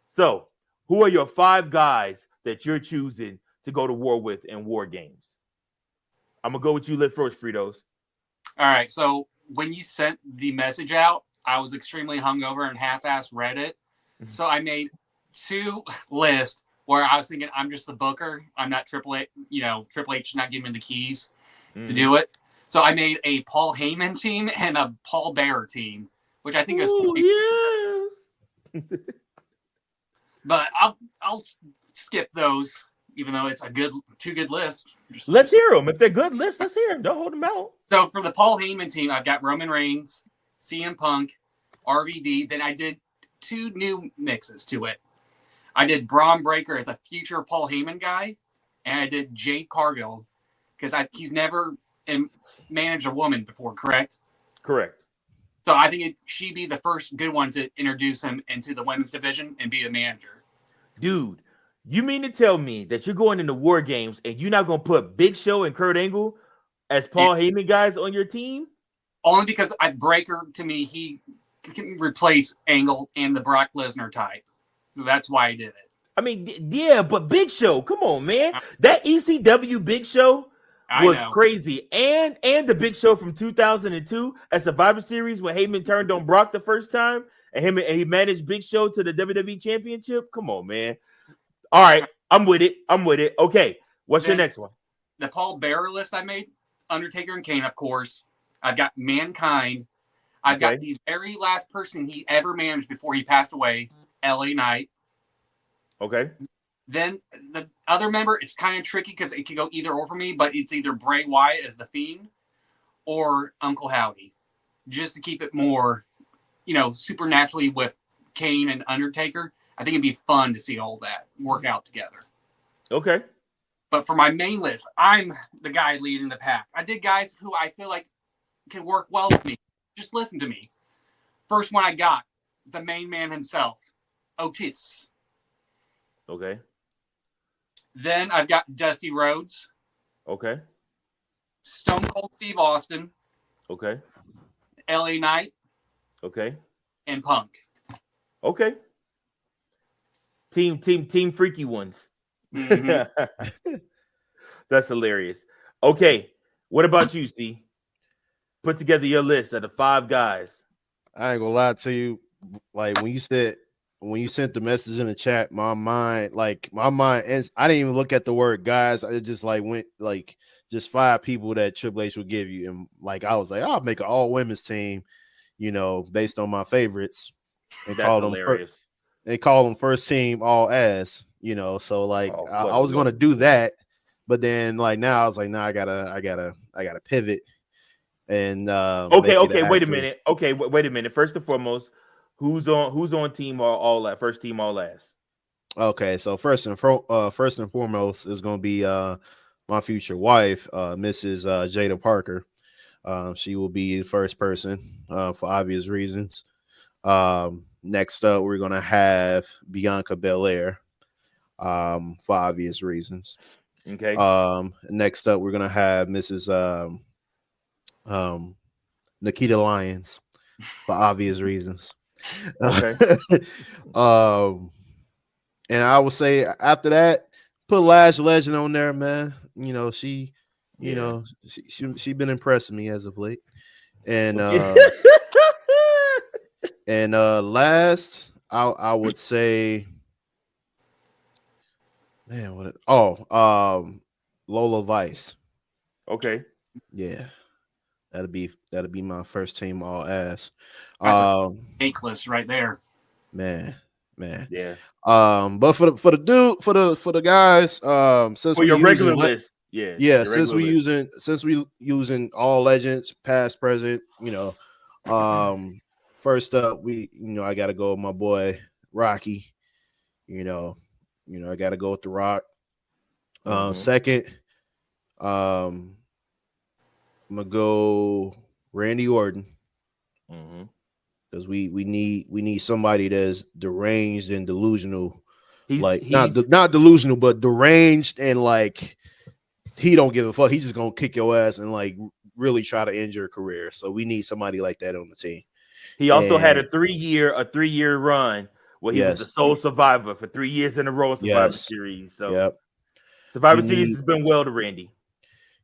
So who are your 5 guys that you're choosing to go to war with in War Games? I'm gonna go with you, Liv first, Fritos. All right. So when you sent the message out, I was extremely hungover and half-assed read it. So I made 2 lists where I was thinking I'm just the booker. I'm not Triple H. Triple H not giving me the keys to do it. So I made a Paul Heyman team and a Paul Bearer team, which I think is. Yes. But I'll skip those, even though it's 2 good lists. Let's hear them. If they're good lists, let's hear them. Don't hold them out. So for the Paul Heyman team, I've got Roman Reigns, CM Punk, RVD. Then I did 2 new mixes to it. I did Braun Breaker as a future Paul Heyman guy, and I did Jade Cargill because he's never managed a woman before, correct? Correct. So I think she'd be the first good one to introduce him into the women's division and be the manager. Dude, you mean to tell me that you're going into War Games and you're not going to put Big Show and Kurt Angle as Paul Heyman guys on your team? Only because Breaker, to me, he can replace Angle and the Brock Lesnar type. So that's why I did it. I mean, yeah, but Big Show, come on, man. That ECW Big Show was crazy. And the Big Show from 2002 at Survivor Series when Heyman turned on Brock the first time and he managed Big Show to the WWE Championship. Come on, man. All right. I'm with it. I'm with it. Okay. What's your Then next one? the Paul Bearer list I made, Undertaker and Kane, of course. I've got Mankind. I've got Okay. the very last person he ever managed before he passed away, LA Knight. Okay. Then the other member, it's kind of tricky because it could go either or for me, but it's either Bray Wyatt as the Fiend or Uncle Howdy, just to keep it more, supernaturally with Kane and Undertaker. I think it'd be fun to see all that work out together. Okay. But for my main list, I'm the guy leading the pack. I did guys who I feel like can work well with me. Just listen to me. First one I got is the main man himself, Otis. Okay. Then I've got Dusty Rhodes, Okay. Stone Cold Steve Austin, Okay. LA Knight, Okay. and Punk. Okay. Team freaky ones. Mm-hmm. That's hilarious. Okay. What about you, C? Put together your list of the 5 guys. I ain't gonna lie to you. Like when you sent the message in the chat, my mind, and I didn't even look at the word guys. I just went just 5 people that Triple H would give you, and I was like, I'll make an all women's team, based on my favorites, and That's hilarious. they call them first team all ass, So I was gonna do that, but then now I was like, nah, I gotta pivot and Okay, wait a minute. Okay, wait a minute. First and foremost, who's on team all that first team all last? Okay, so first and foremost is going to be my future wife, Mrs. Jada Parker. She will be the first person for obvious reasons. Next up, we're going to have Bianca Belair for obvious reasons. Okay. Next up, we're going to have Mrs. Nikita Lyons for obvious reasons. Okay. And I would say after that, put Lash Legend on there, man. She been impressing me as of late. And last, I would say, man, Lola Vice. Okay. Yeah. That'll be my first team all ass. That's a fake list right there. Man. Yeah. But for the guys, since for your regular list, since we using all legends, past, present, first up I gotta go with my boy Rocky. I gotta go with The Rock. Second, I'm gonna go Randy Orton. Because we need somebody that's deranged and delusional, not delusional, but deranged and he don't give a fuck. He's just gonna kick your ass and really try to end your career. So we need somebody like that on the team. He also had a 3-year run where he was the sole survivor for 3 years in a row in Survivor Series. So Survivor Series has been well to Randy.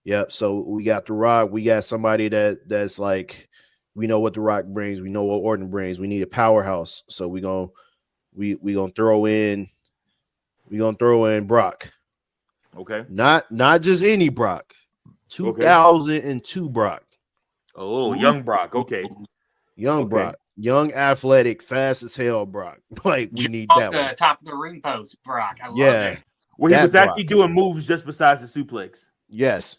Yep. So we got The Rock. We got somebody that's we know what The Rock brings. We know what Orton brings. We need a powerhouse. So we gonna throw in Brock. Okay. Not just any Brock. 2002 Brock. Oh, young Brock. Okay. Young Brock. Young, athletic, fast as hell Brock. We need that the one. top of the ring post, Brock. I love it. Where he was actually doing moves just besides the suplex. Yes.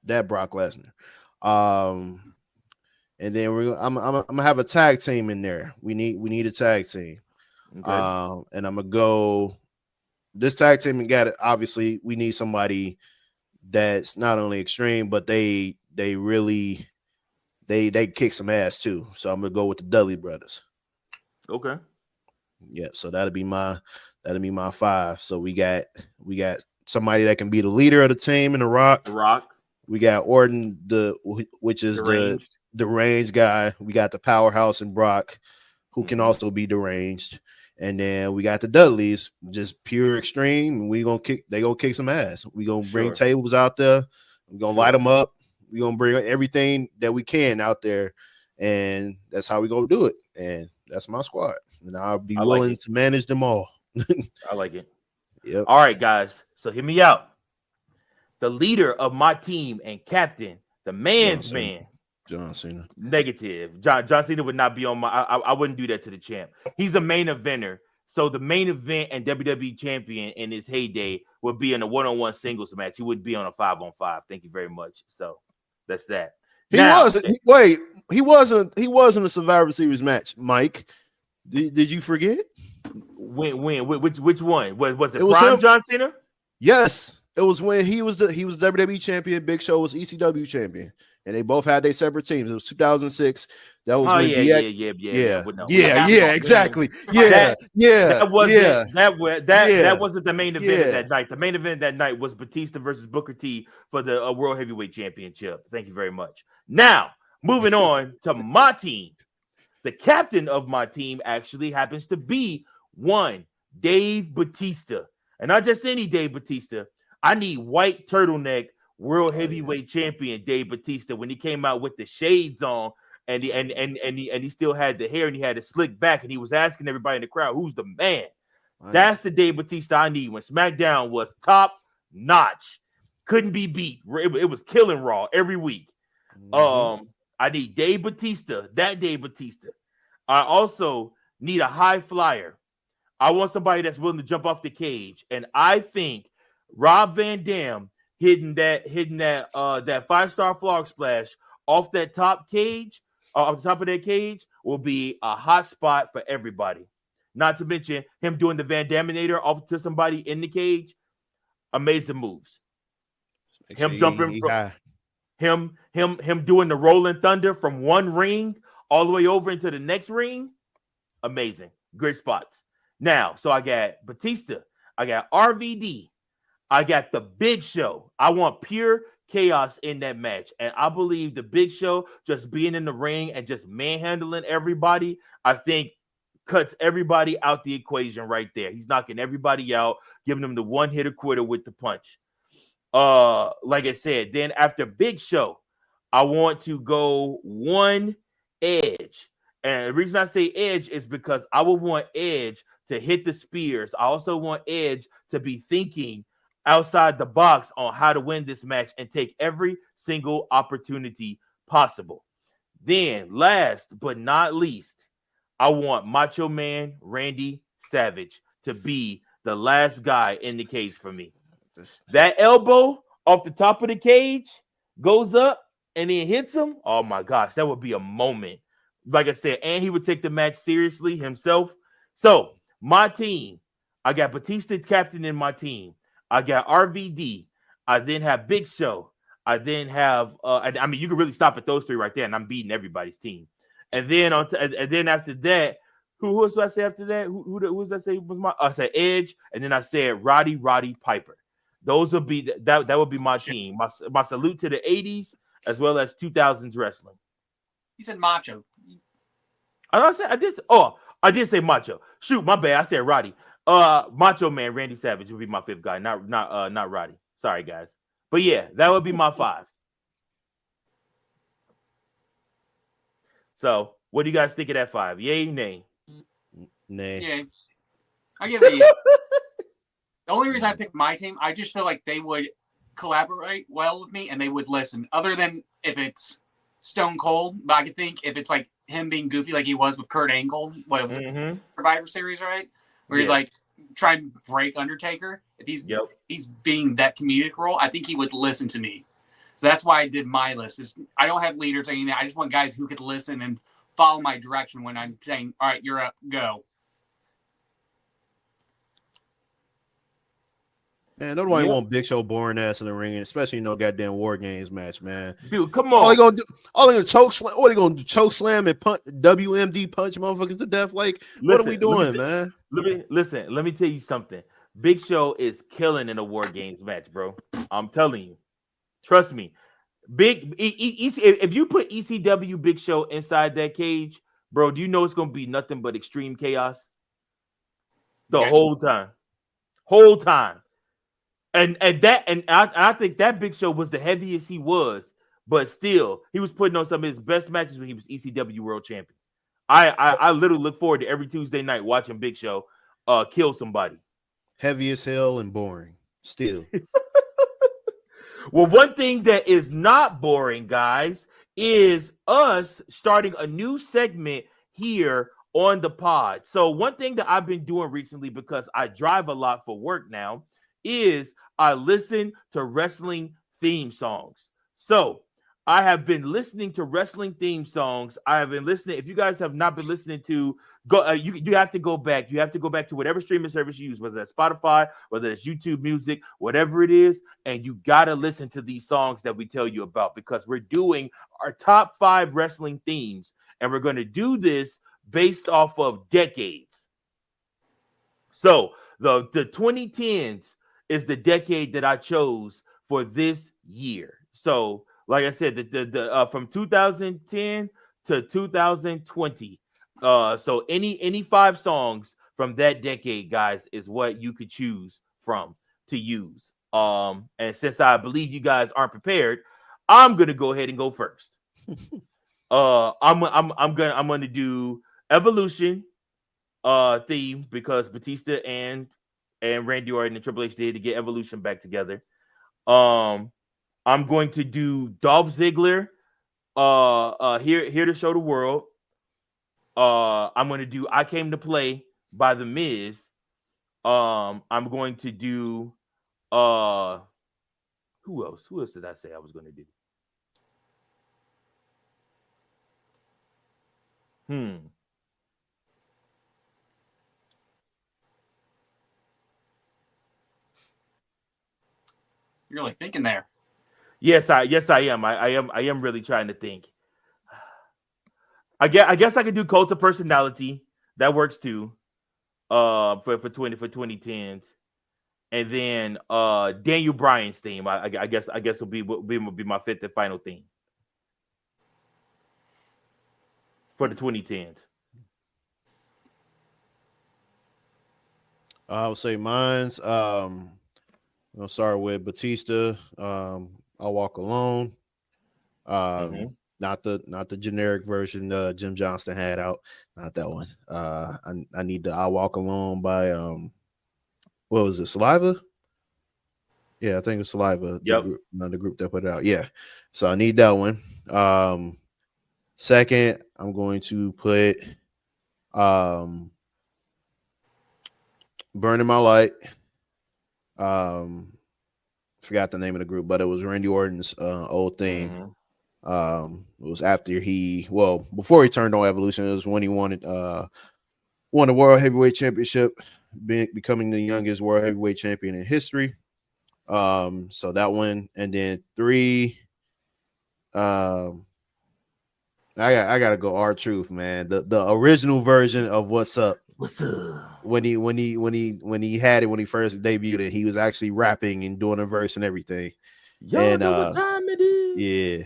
That Brock Lesnar. And then I'm gonna have a tag team in there. We need a tag team. Okay. And I'm gonna go. This tag team obviously we need somebody that's not only extreme, but they really kick some ass too. So I'm gonna go with the Dudley Brothers. Okay. Yeah. So that'll be my 5. So we got somebody that can be the leader of the team in The Rock. The Rock. We got Orton, which is the deranged guy. We got the powerhouse in Brock, who can also be deranged. And then we got the Dudleys, just pure extreme. They gonna kick some ass. We gonna bring tables out there. We're gonna light them up. We're gonna bring everything that we can out there. And that's how we gonna do it. And that's my squad. And I'll be willing to manage them all. I like it. Yep. All right, guys. So hear me out. The leader of my team and captain, the man's John Cena. man. John Cena. Negative. John Cena would not be on my. I wouldn't do that to the champ. He's a main eventer. So the main event and WWE champion in his heyday would be in a one-on-one singles match. He would be on a 5-on-5. Thank you very much. So that's that. He wasn't in a Survivor Series match, Mike. Did you forget? When which one? Was it was Prime him. John Cena? Yes. It was when he was WWE champion, Big Show was ECW champion, and they both had their separate teams. It was 2006. That was when exactly. That wasn't the main event of that night. The main event that night was Batista versus Booker T for the World Heavyweight Championship. Thank you very much. Now, moving on to my team. The captain of my team actually happens to be one Dave Batista. And not just any Dave Batista. I need white turtleneck World Heavyweight Champion Dave Batista when he came out with the shades on and he still had the hair and he had a slick back and he was asking everybody in the crowd, who's the man? That's the Dave Batista I need when SmackDown was top notch. Couldn't be beat. It was killing Raw every week. I need Dave Batista, that Dave Batista. I also need a high flyer. I want somebody that's willing to jump off the cage. And I think Rob Van Dam hitting that 5-star frog splash off that top cage, off the top of that cage, will be a hot spot for everybody. Not to mention him doing the Van Daminator off to somebody in the cage. Amazing moves. Him jumping from him doing the Rolling Thunder from one ring all the way over into the next ring. Amazing. Great spots. Now, so I got Batista, I got RVD, I got the Big Show. I want pure chaos in that match. And I believe the Big Show just being in the ring and just manhandling everybody, I think cuts everybody out the equation right there. He's knocking everybody out, giving them the one-hitter quitter with the punch. Like I said, then after Big Show, I want to go one Edge. And the reason I say Edge is because I would want Edge to hit the spears. I also want Edge to be thinking outside the box on how to win this match and take every single opportunity possible. Then, last but not least, I want Macho Man Randy Savage to be the last guy in the cage for me. That elbow off the top of the cage goes up and then hits him. Oh my gosh, that would be a moment. Like I said, and he would take the match seriously himself. So, my team, I got Batista captain in my team. I got RVD. I then have Big Show. I then have, I mean, you can really stop at those three right there, and I'm beating everybody's team. And then and then after that, who was I say after that? Who was I say was my? I said Edge, and then I said Roddy Piper. Those would be that would be my team. My salute to the 80s as well as 2000s wrestling. You said Macho. I did say Macho. Shoot, my bad. I said Roddy. Macho Man Randy Savage would be my fifth guy, not Roddy. Sorry, guys. But yeah, that would be my 5. So, what do you guys think of that 5? Yay, nay? Nay. Yeah, I give it a yeah. The only reason I picked my team, I just feel like they would collaborate well with me and they would listen. Other than if it's Stone Cold, but I could think if it's like him being goofy like he was with Kurt Angle, what was it? Survivor Series, right? Where he's like trying to break Undertaker. If he's being that comedic role, I think he would listen to me. So that's why I did my list. I don't have leaders or anything. I just want guys who could listen and follow my direction when I'm saying, all right, you're up, go. Man, nobody want Big Show boring ass in the ring, especially goddamn War Games match, man. Dude, come on. All they gonna choke slam. What are they gonna do? Choke slam and punch WMD punch motherfuckers to death? Like, what are we doing, man? Let me tell you something. Big Show is killing in a War Games match, bro. I'm telling you. Trust me. If you put ECW Big Show inside that cage, bro, do you know it's gonna be nothing but extreme chaos? Whole time. And I think that Big Show was the heaviest he was, but still, he was putting on some of his best matches when he was ECW World Champion. I literally look forward to every Tuesday night watching Big Show kill somebody. heavy as hell and boring. Still. Well, one thing that is not boring, guys, is us starting a new segment here on the pod. So, one thing that I've been doing recently, because I drive a lot for work now, is I listen to wrestling theme songs. So, I have been listening to wrestling theme songs. I have been listening. If you guys have not been listening to, go. You have to go back. You have to go back to whatever streaming service you use, whether that's Spotify, whether it's YouTube Music, whatever it is, and you gotta listen to these songs that we tell you about, because we're doing our top 5 wrestling themes, and we're going to do this based off of decades. So the 2010s is the decade that I chose for this year. So, like I said, the from 2010 to 2020. So any 5 songs from that decade, guys, is what you could choose from to use. And since I believe you guys aren't prepared, I'm gonna go ahead and go first. I'm gonna do Evolution theme, because Batista and Randy Orton and Triple H did to get Evolution back together. I'm going to do Dolph Ziggler, here to show the world. I'm going to do I Came to Play by The Miz. I'm going to do who else? Who else did I say I was going to do? You're really thinking there. Yes, I am. I am really trying to think. I guess I could do Cult of Personality. That works too. For 2010s. And then Daniel Bryan's theme. I guess will be my 5th and final theme for the 2010s. I would say mine's I'll start with Batista. I'll Walk Alone. Not the generic version Jim Johnston had out. Not that one. I need the I'll Walk Alone by what was it, Saliva? Yeah, I think it's Saliva. Yep. The group that put it out. Yeah. So I need that one. Second, I'm going to put Burning My Light. Forgot the name of the group, but it was Randy Orton's old thing. It was after before he turned on Evolution. It was when he won the World Heavyweight Championship, becoming the youngest World Heavyweight Champion in history. So that one, and then 3. I gotta go R-Truth, man. The original version of What's Up. What's up? When he had it when he first debuted it, he was actually rapping and doing a verse and everything. Y'all know what time it is. Yeah.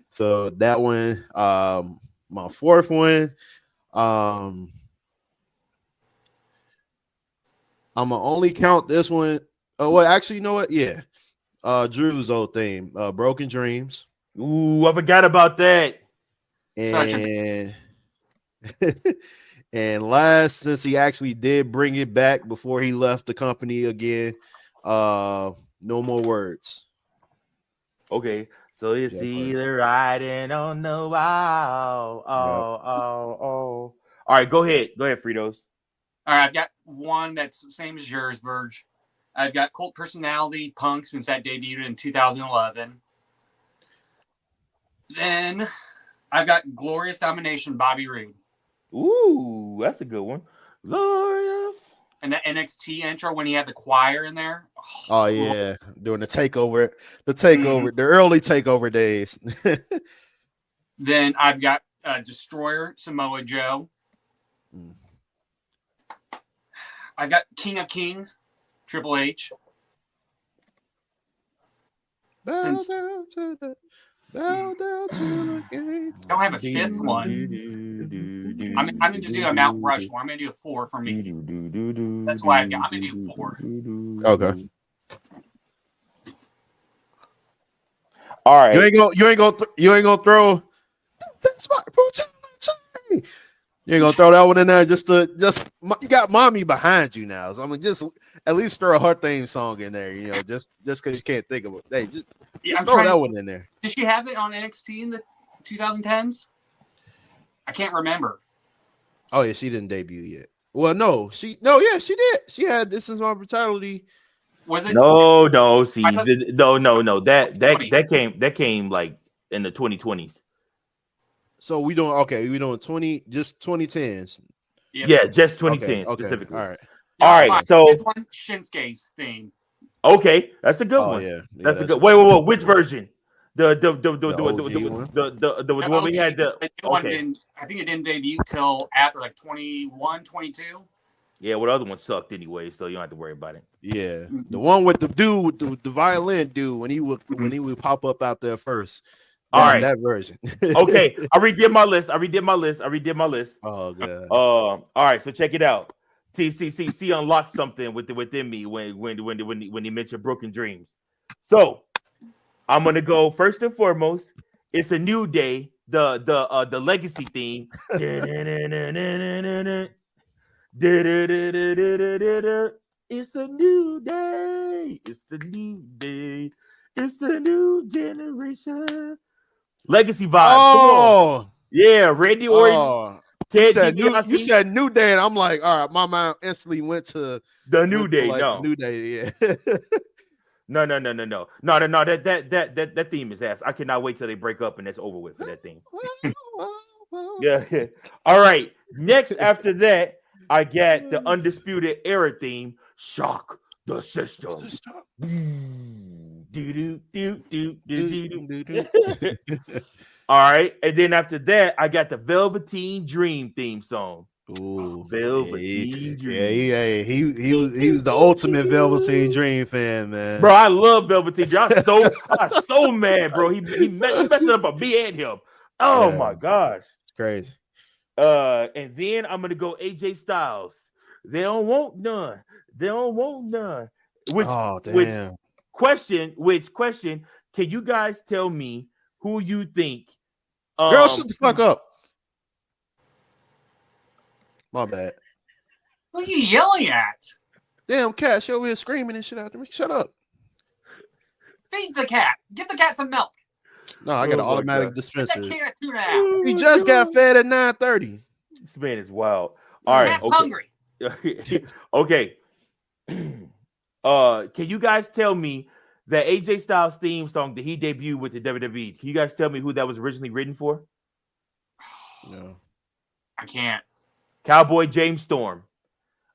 So that one, my 4th one, I'm gonna only count this one. Oh, well, actually, you know what? Yeah. Drew's old theme, Broken Dreams. Ooh, I forgot about that. And and last, since he actually did bring it back before he left the company again, No More Words. Okay, so it's either riding on the wall. All right, go ahead, Fritos. All right, I've got one that's the same as yours, Verge. I've got Cult Personality, Punk, since that debuted in 2011. Then I've got Glorious Domination, Bobby Roode. Ooh, that's a good one. Glorious. And that NXT intro when he had the choir in there. Oh yeah, during the takeover, the early takeover days. Then I've got Destroyer, Samoa Joe. I've got King of Kings, Triple H. Bow down to the game. Don't have a 5th one. I'm going to do a Mount Rushmore. I'm going to do a 4 for me. That's why I'm going to do 4. Okay. All right. You ain't gonna throw. That's my brutality. You ain't gonna throw that one in there you got mommy behind you now. So I'm gonna just at least throw her theme song in there, just because you can't think of it. Hey, just throw that one in there. Did she have it on NXT in the 2010s? I can't remember. Oh yeah, she didn't debut yet. Well, she did. She had This Is My Brutality. Was it? No. See, thought, no. That came like in the 2020s. So we doing 2010s. Yep. Yeah, just 2010 okay, specifically. All right. So Shinsuke's theme. Okay, that's a good one. Yeah, that's a good. Wait. Which version? The one we had. One didn't. I think it didn't debut till after like 21, 22. Yeah, what other one sucked anyway, so you don't have to worry about it. Yeah, the one with the dude, the violin dude, when he would pop up out there first. All right, that version. Okay, I redid my list. Oh god. All right, so check it out. See, unlocked something within me when he mentioned Broken Dreams. So I'm gonna go first and foremost. It's a new day. The legacy theme. It's a new day. It's a new day. It's a new generation. Legacy vibes. Oh, yeah, Randy Orton. You said new day, and I'm like, all right. My mind instantly went to the new day. The new day. Yeah. No. That theme is ass. I cannot wait till they break up and it's over with for that theme. Yeah. All right. Next, after that, I got the Undisputed Era theme. Shock the system. All right, and then after that, I got the Velveteen Dream theme song. Ooh, Velveteen Dream. Yeah. He was the ultimate Velveteen Dream fan, man. Bro, I love Velveteen Dream. I'm so mad, bro. He messed up me and him. Oh my gosh, it's crazy. And then I'm gonna go AJ Styles. They don't want none. Which question? Can you guys tell me who you think? Girl, shut the fuck up. My bad. What are you yelling at? Damn cat, she over here screaming and shit after me. Shut up. Feed the cat. Give the cat some milk. No, I got an automatic dispenser. He just got fed at 9:30. This man is wild. All right, cat's hungry. Okay. Can you guys tell me the AJ Styles theme song that he debuted with the WWE? Can you guys tell me who that was originally written for? No, I can't. Cowboy James Storm.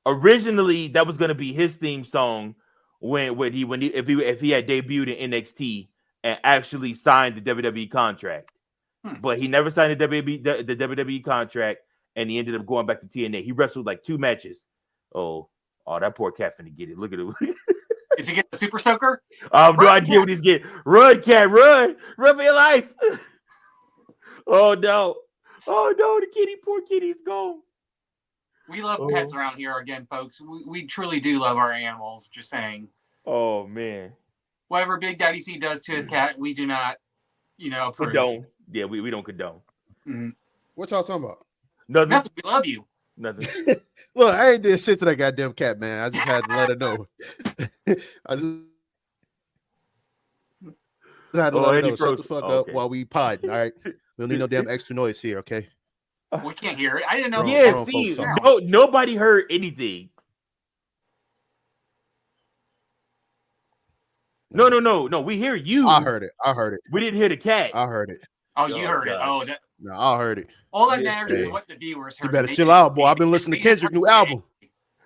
Originally, that was going to be his theme song if he had debuted in NXT and actually signed the WWE contract. But he never signed the WWE contract, and he ended up going back to TNA. He wrestled like 2 matches. Oh, that poor cat finna get it. Look at him. Is he getting the super soaker? I have no idea what he's getting. Run, cat, run for your life. Oh no, the kitty, poor kitty's gone. We love pets around here again, folks. We truly do love our animals. Just saying. Oh man. Whatever Big Daddy C does to his cat, we do not, approve. Condone. Yeah, we don't condone. Mm-hmm. What y'all talking about? Nothing. We love you. Nothing. Look, I ain't did shit to that goddamn cat, man. I just had to let her know. I just had to let her know. Shut the fuck up while we podding, all right? We don't need no damn extra noise here, okay? We can't hear it. I didn't know. Yeah, see, nobody heard anything. No. We hear you. I heard it. We didn't hear the cat. I heard it. Oh, you heard it. Oh, no, I heard it. All that matters is what the viewers heard. You better chill out, boy. I've been listening to Kendrick's new album.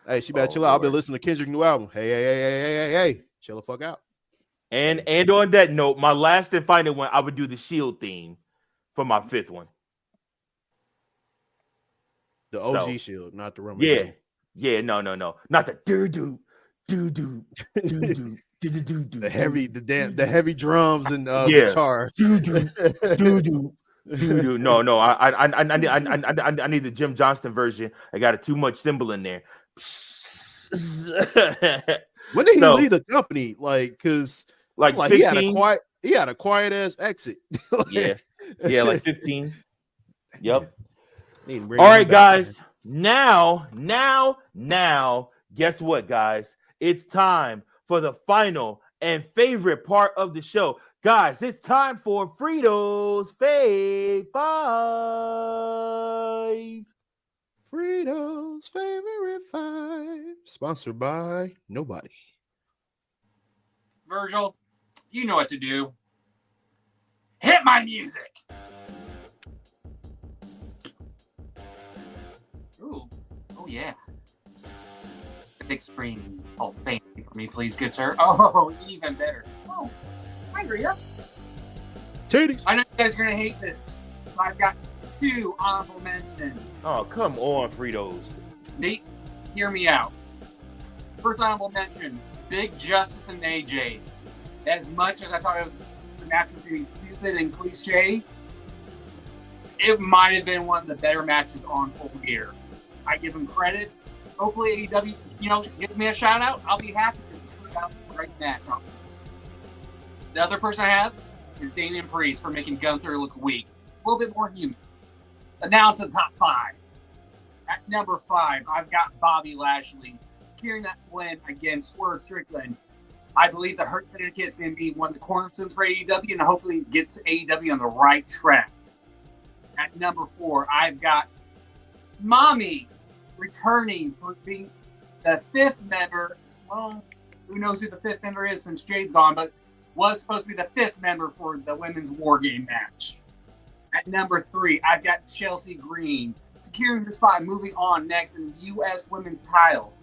Hey, she better chill out. I've been listening to Kendrick's new album. Hey, chill the fuck out. And on that note, my last and final one, I would do the Shield theme for my 5th one. The OG Shield, not the Rumble. Yeah, no, not the do. The heavy drums and guitar. No. I need the Jim Johnston version. I got too much cymbal in there. When did he leave the company? Because he had a quiet ass exit. Yeah, like 15. Yep. All right, guys. Now, guess what, guys? It's time for the final and favorite part of the show. Guys, it's time for Frito's Fave 5. Frito's favorite 5. Sponsored by nobody. Virgil, you know what to do. Hit my music. Ooh, oh yeah. The big screen. Oh, thank you for me, please, good sir. Oh, even better. Oh, hi, Rita. Titties. I know you guys are gonna hate this, but I've got 2 honorable mentions. Oh, come on, Fritos. Nate, hear me out. First honorable mention, Big Justice and AJ. As much as I thought the match was going to be stupid and cliche, it might have been one of the better matches on Full Gear. I give them credit. Hopefully AEW, gives me a shout out. I'll be happy to put out a great match. The other person I have is Damian Priest for making Gunther look weak. A little bit more human. But now to the top 5. At number 5, I've got Bobby Lashley securing that win against Swerve Strickland. I believe the Hurt Syndicate is going to be one of the cornerstones for AEW and hopefully gets AEW on the right track. At number 4, I've got Mommy returning for being the 5th member. Well, who knows who the 5th member is since Jade's gone, but was supposed to be the 5th member for the Women's War Game match. At number 3, I've got Chelsea Green securing her spot and moving on next in the U.S. Women's title.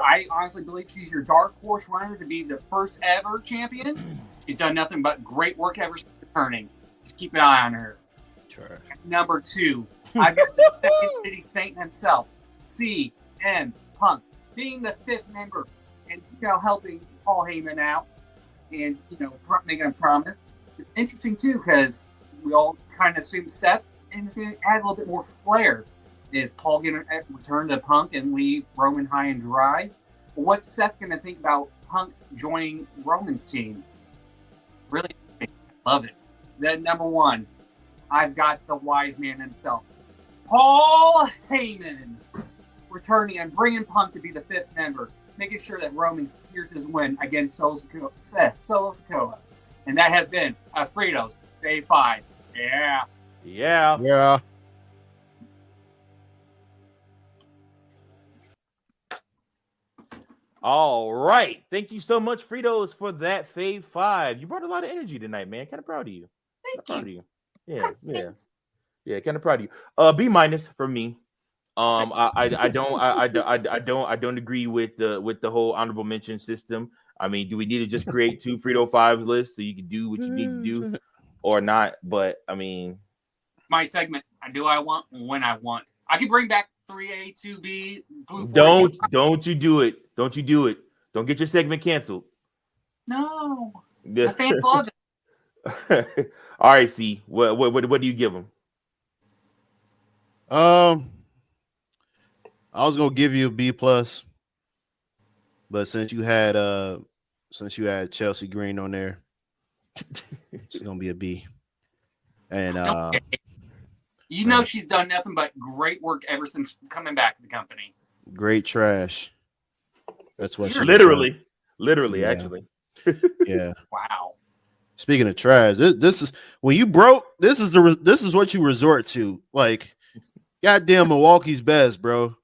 I honestly believe she's your dark horse runner to be the first ever champion. She's done nothing but great work ever since returning. Just keep an eye on her. Sure. Number 2, I've got the Second City Saint himself, CM Punk, being the 5th member and helping Paul Heyman out and making a promise. It's interesting too because we all kind of assume Seth and it's going to add a little bit more flair. Is Paul going to return to Punk and leave Roman high and dry? What's Seth going to think about Punk joining Roman's team? Really love it. Then number 1, I've got the wise man himself, Paul Heyman, returning and bringing Punk to be the 5th member, making sure that Roman secures his win against Solo Sikoa. And that has been a Fritos Fave 5. Yeah. Yeah. All right. Thank you so much, Fritos, for that Fave 5. You brought a lot of energy tonight, man. Kind of proud of you. Thank you. Yeah, kind of proud of you. B- for me. I don't agree with the whole honorable mention system. I mean, do we need to just create 2 Frito 5 lists so you can do what you need to do or not? But I mean, my segment. I do what I want when I want. I could bring back 3A, 2B, Blue. Don't you do it. Don't you do it. Don't get your segment canceled. No. The fans love it. All right, C. What do you give them? I was gonna give you a B+, but since you had Chelsea Green on there, it's gonna be a B. And she's done nothing but great work ever since coming back to the company. Great trash. That's what she literally, yeah. Actually. Yeah. Wow. Speaking of trash, this is when you broke. This is what you resort to. Like, goddamn, Milwaukee's best, bro.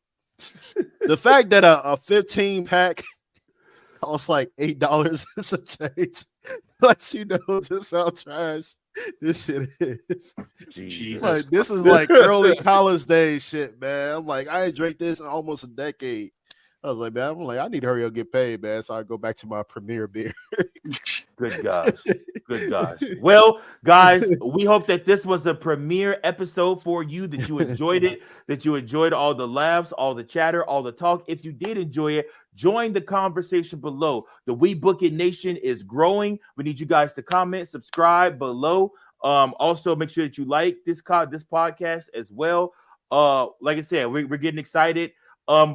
The fact that a 15 pack costs like $8 and some change, lets you know just how trash this shit is. Jesus. Like, this is like early college days shit, man. I'm like, I ain't drank this in almost a decade. I was like, man, I need to hurry up and get paid, man, so I go back to my premier beer. Good gosh. Well, guys, we hope that this was a premiere episode for you, that you enjoyed it, that you enjoyed all the laughs, all the chatter, all the talk. If you did enjoy it, join the conversation below. The We Book It Nation is growing. We need you guys to comment, subscribe below. Also, make sure that you like this podcast as well. Like I said, we're getting excited.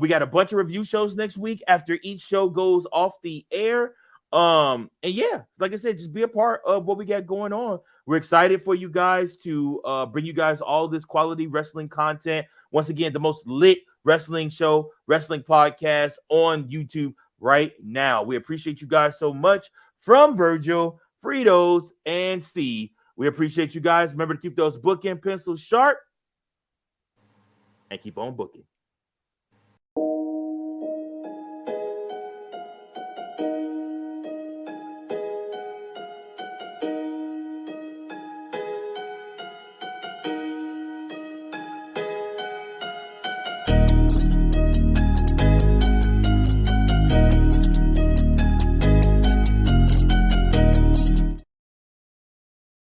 We got a bunch of review shows next week after each show goes off the air. And yeah, like I said, just be a part of what we got going on. We're excited for you guys to bring you guys all this quality wrestling content. Once again, the most lit wrestling show, wrestling podcast on YouTube right now. We appreciate you guys so much. From Virgil, Fritos, and C, we appreciate you guys. Remember to keep those bookend pencils sharp and keep on booking.